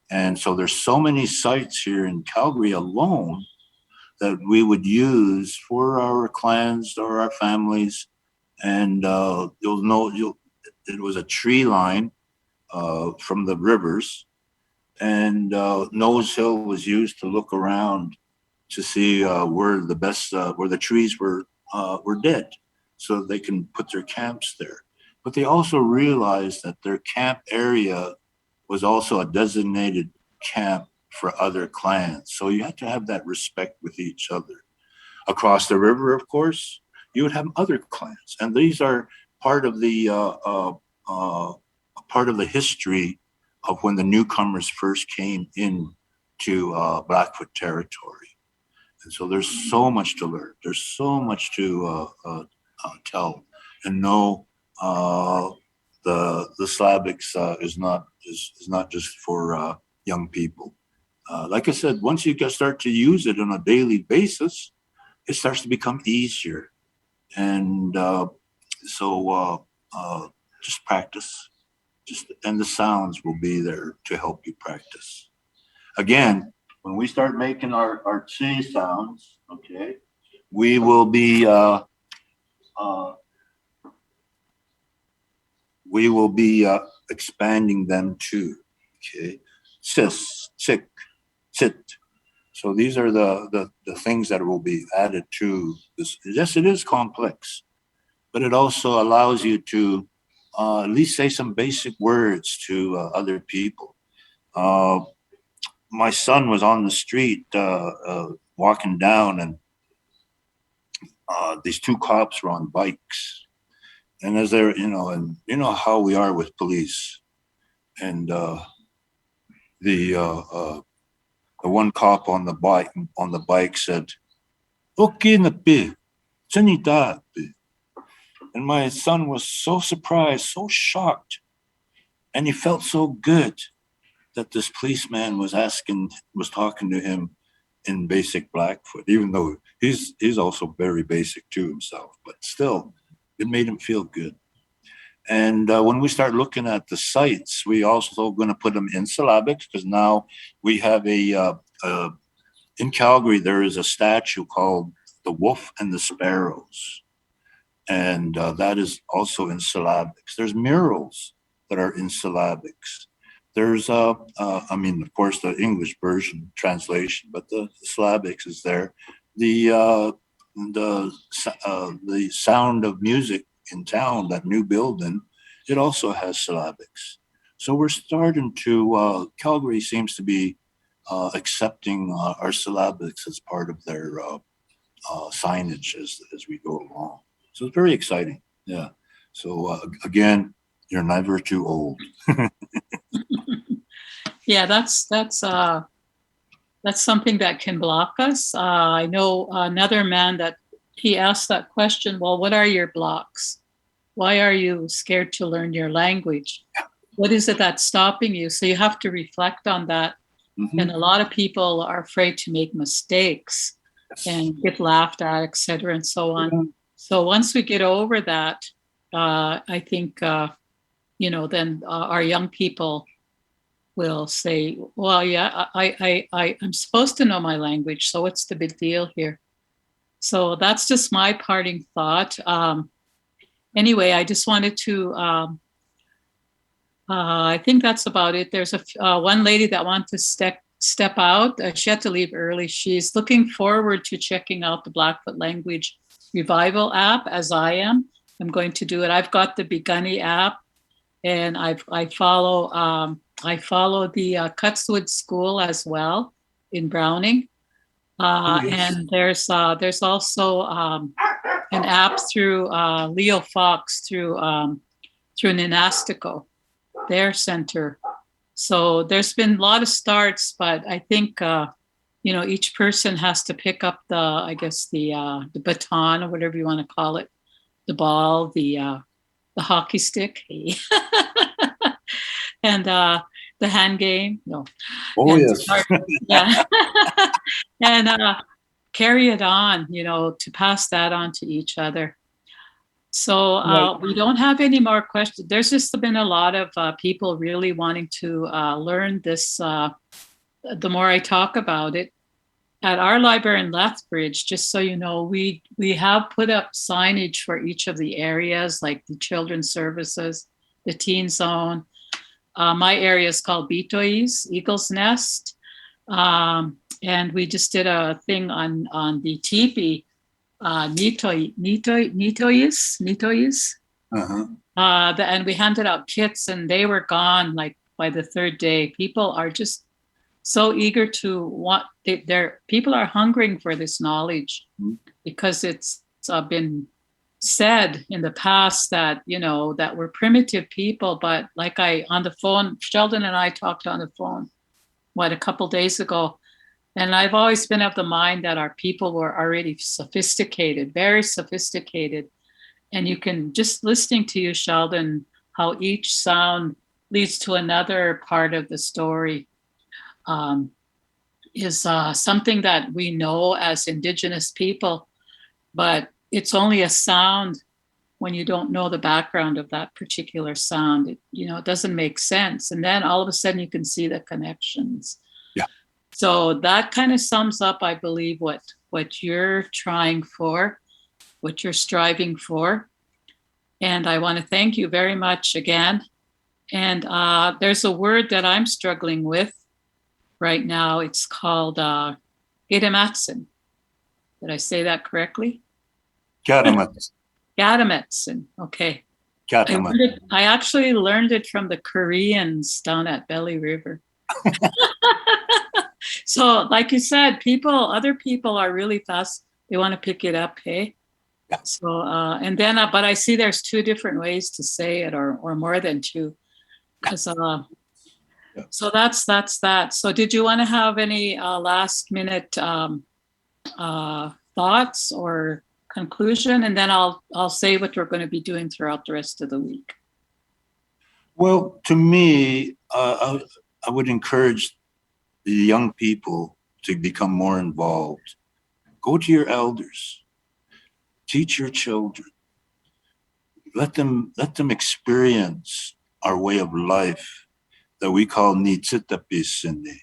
And so there's so many sites here in Calgary alone that we would use for our clans or our families. And it was a tree line from the rivers. And Nose Hill was used to look around to see where the trees were dead, so they can put their camps there. But they also realized that their camp area was also a designated camp for other clans. So you had to have that respect with each other. Across the river, of course, you would have other clans, and these are part of the part of the history of when the newcomers first came in to Blackfoot territory. And so there's so much to learn. There's so much to tell and know. The Slavics is not just for young people. Like I said, once you start to use it on a daily basis, it starts to become easier. And just practice. And the sounds will be there to help you practice. Again, when we start making our C sounds, okay, we will be uh, expanding them too. Okay, cis, sick, sit. So these are the things that will be added to this. Yes, it is complex, but it also allows you to at least say some basic words to other people. Uh, my son was on the street walking down, and these two cops were on bikes. And as they're, and you know how we are with police, and the uh, uh, the one cop on the bike said, "Okay, na pi, sanita." And my son was so surprised, so shocked, and he felt so good that this policeman was talking to him in basic Blackfoot, even though he's also very basic to himself, but still, it made him feel good. And when we start looking at the sites, we also going to put them in syllabics because now we have a in Calgary, there is a statue called the Wolf and the Sparrows, and that is also in syllabics. There's murals that are in syllabics. There's, I mean, of course, the English version translation, but the syllabics is there. The the Sound of Music in town, that new building, it also has syllabics. So we're starting to. Calgary seems to be accepting our syllabics as part of their signage as we go along. So it's very exciting. Yeah. So again, you're never too old. Yeah, that's something that can block us. I know another man that he asked that question. Well, what are your blocks? Why are you scared to learn your language? What is it that's stopping you? So you have to reflect on that. Mhm. And a lot of people are afraid to make mistakes and get laughed at, et cetera, and so on. Yeah. So once we get over that, I think, then our young people will say, well, yeah, I'm supposed to know my language. So what's the big deal here? So that's just my parting thought. Anyway, I just wanted to, I think that's about it. There's one lady that wants to step out. She had to leave early. She's looking forward to checking out the Blackfoot Language Revival app, as I am. I'm going to do it. I've got the Begunny app, and I follow the Cutswood School as well in Browning. Oh, yes. And there's also an app through Leo Fox through Nanastico, their center. So there's been a lot of starts, but I think each person has to pick up the baton or whatever you want to call it, the ball, the hockey stick, and the hand game. No, Oh, and yes. start, yeah, and carry it on. To pass that on to each other. So Right. we don't have any more questions. There's just been a lot of people really wanting to learn this. The more I talk about it, at our library in Lethbridge, just so you know, we have put up signage for each of the areas, like the children's services, the teen zone. My area is called Bitois, Eagle's Nest. And we just did a thing on the teepee, Nitois. Uh-huh. And we handed out kits, and they were gone like by the third day. People are just so eager to want. People are hungering for this knowledge because it's been said in the past that that we're primitive people, but like on the phone, Sheldon and I talked on the phone a couple days ago, and I've always been of the mind that our people were already sophisticated, very sophisticated. And you can, just listening to you, Sheldon, how each sound leads to another part of the story, is something that we know as Indigenous people, but it's only a sound when you don't know the background of that particular sound. It doesn't make sense. And then all of a sudden you can see the connections. Yeah. So that kind of sums up, I believe, what you're trying for, what you're striving for. And I want to thank you very much again. And there's a word that I'm struggling with right now. It's called Gadamatsin. Did I say that correctly? Catamounts. Gadamatsin. Okay. Catamounts. I actually learned it from the Koreans down at Belly River. So, like you said, other people are really fast. They want to pick it up, hey? Yeah. So, and then, but I see there's two different ways to say it, or more than two. Because, Yeah. so that's that. So, did you want to have any last minute thoughts or conclusion? And then I'll say what we're going to be doing throughout the rest of the week. Well, to me, I would encourage the young people to become more involved. Go to your elders, teach your children, let them experience our way of life that we call nitsitapisini.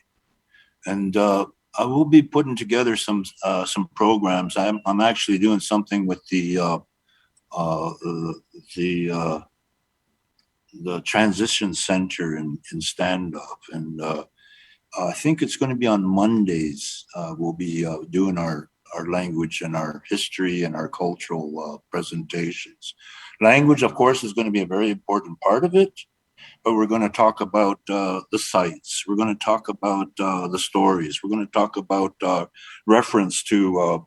And I will be putting together some programs. I'm actually doing something with uh, the the transition center in standoff, and I think it's going to be on Mondays. We'll be doing our language and our history and our cultural presentations. Language, of course, is going to be a very important part of it, but we're going to talk about the sites. We're going to talk about the stories. We're going to talk about reference to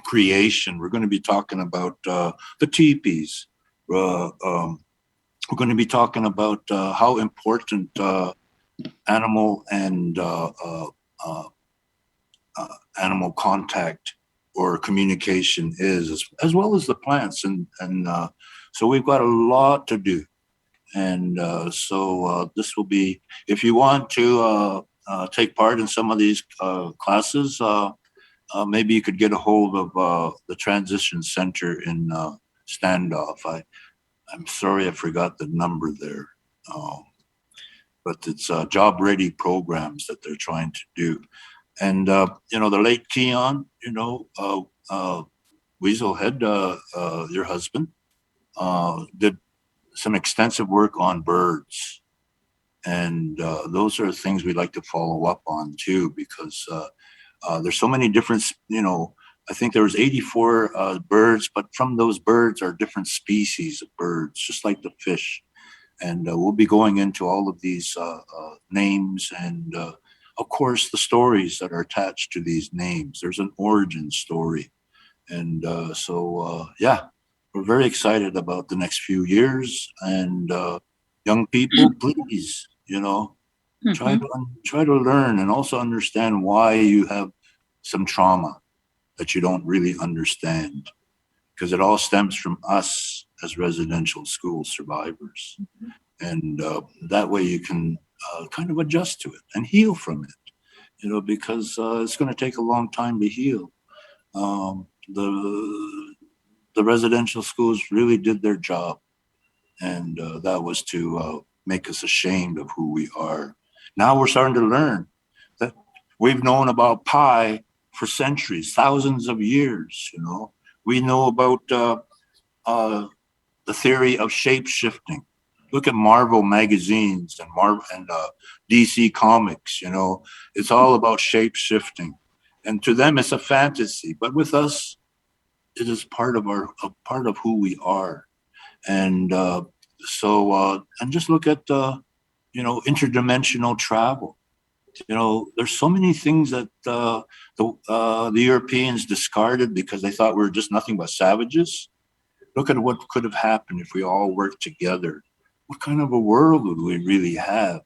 creation. We're going to be talking about the teepees. We're going to be talking about how important animal and animal contact or communication is, as well as the plants. And so we've got a lot to do. And so this will be, if you want to take part in some of these classes, maybe you could get a hold of the Transition Center in Standoff. I'm sorry I forgot the number there. But it's job ready programs that they're trying to do. And, the late Keon, Weaselhead, your husband, did some extensive work on birds. And those are things we'd like to follow up on too, because there's so many different, I think there was 84 birds, but from those birds are different species of birds, just like the fish. And we'll be going into all of these names and, of course, the stories that are attached to these names. There's an origin story. And yeah, we're very excited about the next few years. And young people, please, try Mhm. to try to learn and also understand why you have some trauma that you don't really understand, because it all stems from us as residential school survivors. And that way you can kind of adjust to it and heal from it, because it's going to take a long time to heal. The residential schools really did their job, and that was to make us ashamed of who we are. Now we're starting to learn that we've known about pi for centuries, thousands of years. We know about uh, the theory of shape shifting. Look at Marvel magazines and Marvel and DC comics. It's all about shape shifting, and to them it's a fantasy. But with us, it is a part of who we are. And and just look at interdimensional travel. There's so many things that the Europeans discarded because they thought we were just nothing but savages. Look at what could have happened if we all worked together. What kind of a world would we really have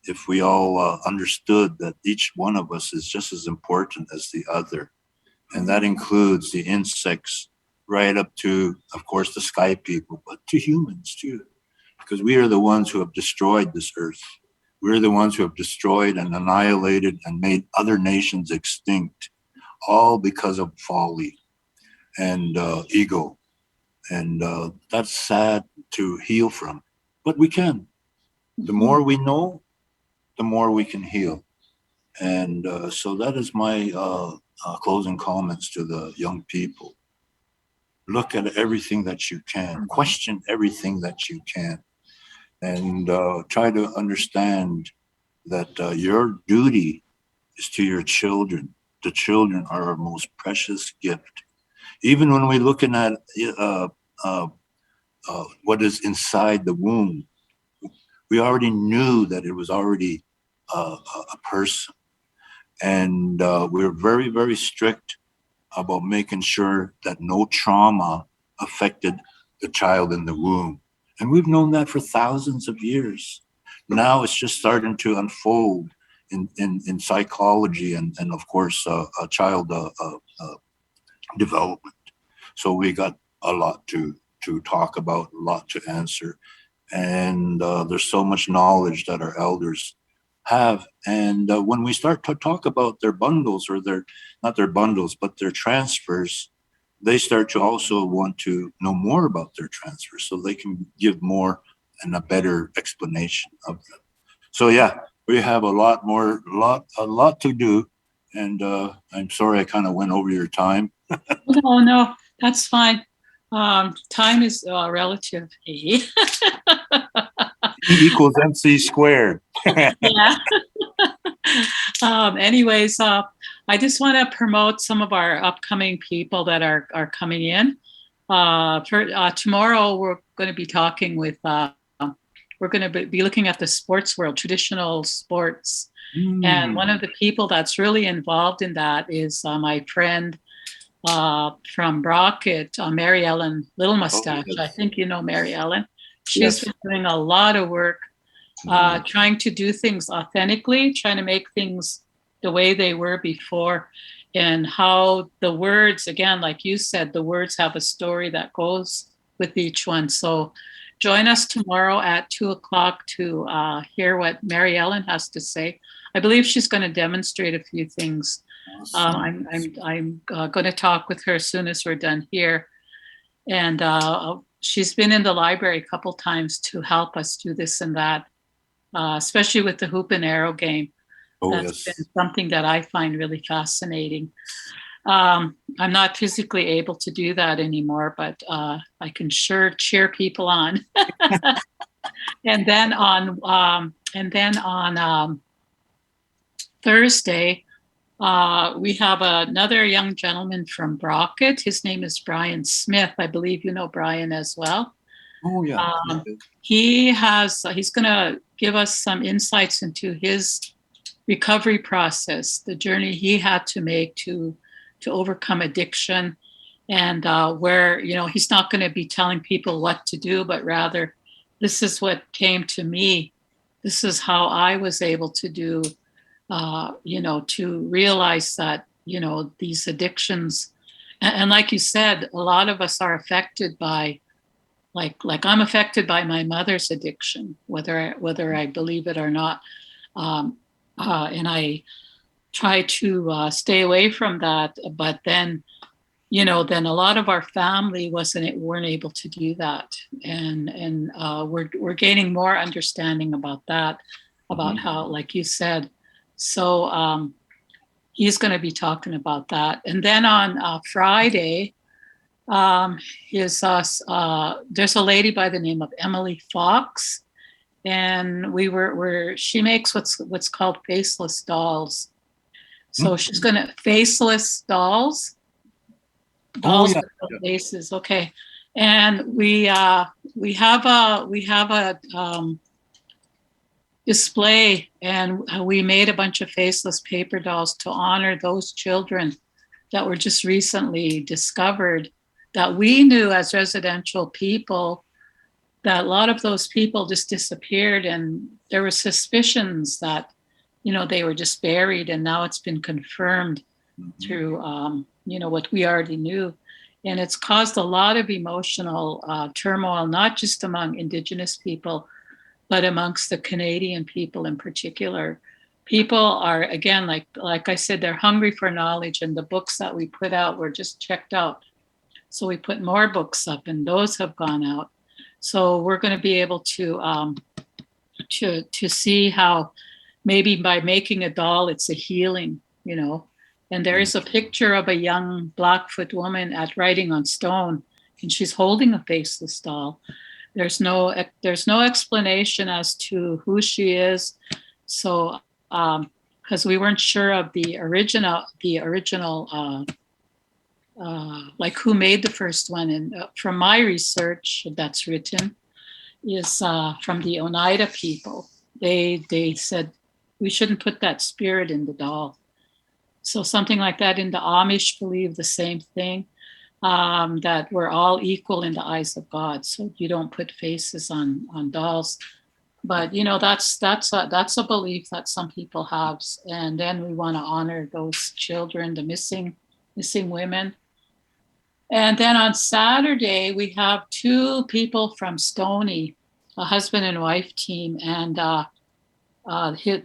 if we all understood that each one of us is just as important as the other? And that includes the insects, right up to, of course, the sky people, but to humans too, because we are the ones who have destroyed this earth. We're the ones who have destroyed and annihilated and made other nations extinct, all because of folly and ego. And that's sad to heal from, but we can. The more we know, the more we can heal. And so that is my closing comments to the young people. Look at everything that you can, question everything that you can, and try to understand that your duty is to your children. The children are our most precious gift. Even when we're looking at uh, uh, what is inside the womb, we already knew that it was already a person. And we're very, very strict about making sure that no trauma affected the child in the womb. And we've known that for thousands of years. Now it's just starting to unfold in psychology and of course, child development. So we got a lot to talk about, a lot to answer. And there's so much knowledge that our elders have. And when we start to talk about their bundles or their, not their bundles, but their transfers, they start to also want to know more about their transfers so they can give more and a better explanation of them. So yeah, we have a lot to do And I'm sorry I kind of went over your time. No, no, that's fine. Time is relative. E equals MC squared. Yeah. Anyways, I just want to promote some of our upcoming people that are coming in. Tomorrow, we're going to be talking with. We're going to be looking at the sports world, traditional sports, and one of the people that's really involved in that is my friend from Brockett, Mary Ellen Little Mustache. yes. I think you know Mary Ellen. She's Yes. been doing a lot of work trying to do things authentically, trying to make things the way they were before, and how the words, again, like you said, the words have a story that goes with each one. So join us tomorrow at 2:00 to hear what Mary Ellen has to say. I believe she's going to demonstrate a few things. I'm going to talk with her as soon as we're done here. And she's been in the library a couple times to help us do this and that, especially with the hoop and arrow game. Oh, That's yes. been something that I find really fascinating. I'm not physically able to do that anymore, but I can sure cheer people on. And then on Thursday, we have another young gentleman from Brockett. His name is Brian Smith. I believe you know Brian as well. Oh, yeah. He's going to give us some insights into his recovery process, the journey he had to make to overcome addiction, and where he's not going to be telling people what to do, but rather, this is what came to me. This is how I was able to do. To realize that these addictions, and like you said, a lot of us are affected by, like I'm affected by my mother's addiction, whether I believe it or not. And I try to stay away from that. But then, then a lot of our family weren't able to do that, and we're gaining more understanding about that, about how, like you said. So he's going to be talking about that, and then on Friday, there's a lady by the name of Emily Fox, and she makes what's called faceless dolls. So she's gonna faceless dolls, Oh, yeah. with no faces. Okay, and we have a display, and we made a bunch of faceless paper dolls to honor those children that were just recently discovered, that we knew as residential people, that a lot of those people just disappeared, and there were suspicions that they were just buried, and now it's been confirmed through what we already knew. And it's caused a lot of emotional turmoil, not just among Indigenous people, but amongst the Canadian people in particular. People are, again, like I said, they're hungry for knowledge, and the books that we put out were just checked out. So we put more books up, and those have gone out. So we're going to be able to see how maybe by making a doll, it's a healing, And there is a picture of a young Blackfoot woman at writing on stone, and she's holding a faceless doll. There's no explanation as to who she is. So, because we weren't sure of the original, like who made the first one. And from my research that's written, is from the Oneida people. They said we shouldn't put that spirit in the doll. So something like that. In the Amish believe the same thing, that we're all equal in the eyes of God. So you don't put faces on dolls. But that's a belief that some people have. And then we want to honor those children, the missing women. And then on Saturday, we have two people from Stony, a husband and wife team. And the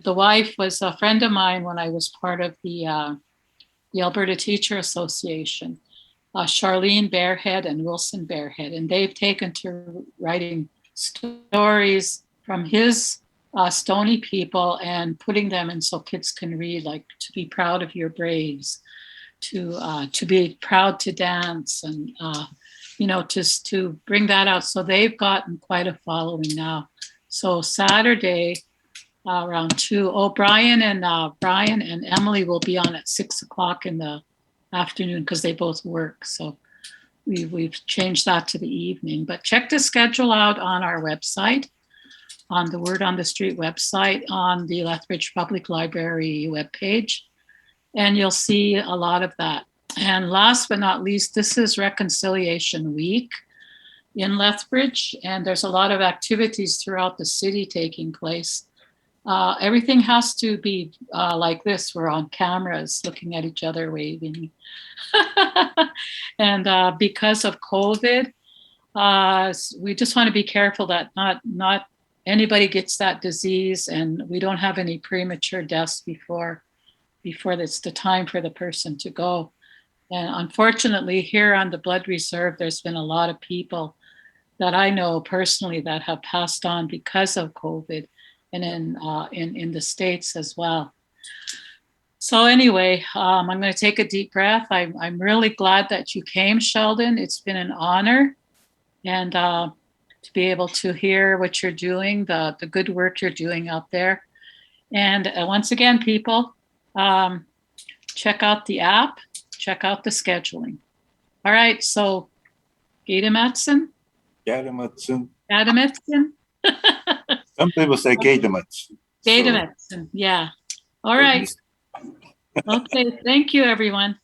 wife was a friend of mine when I was part of the Alberta Teacher Association, Charlene Barehead and Wilson Barehead. And they've taken to writing stories from his Stony people and putting them in so kids can read, like to be proud of your braves, to be proud to dance, and just to bring that out. So they've gotten quite a following now. So Saturday around 2. Oh, Brian and Emily will be on at 6 o'clock in the afternoon because they both work. So we've changed that to the evening. But check the schedule out on our website, on the Word on the Street website, on the Lethbridge Public Library webpage, and you'll see a lot of that. And last but not least, this is Reconciliation Week in Lethbridge, and there's a lot of activities throughout the city taking place. Everything has to be like this. We're on cameras looking at each other, waving. And because of COVID, we just want to be careful that not anybody gets that disease, and we don't have any premature deaths before it's the time for the person to go. And unfortunately, here on the Blood Reserve, there's been a lot of people that I know personally that have passed on because of COVID, and in the States as well. So anyway, I'm going to take a deep breath. I'm really glad that you came, Sheldon. It's been an honor, and to be able to hear what you're doing, the good work you're doing out there. And once again, people, check out the app, check out the scheduling. All right, so Gadamatson? Gadamatson. Gadamatson? Some people say Gadamatson. Gadamatson, yeah. All right. Okay, thank you, everyone.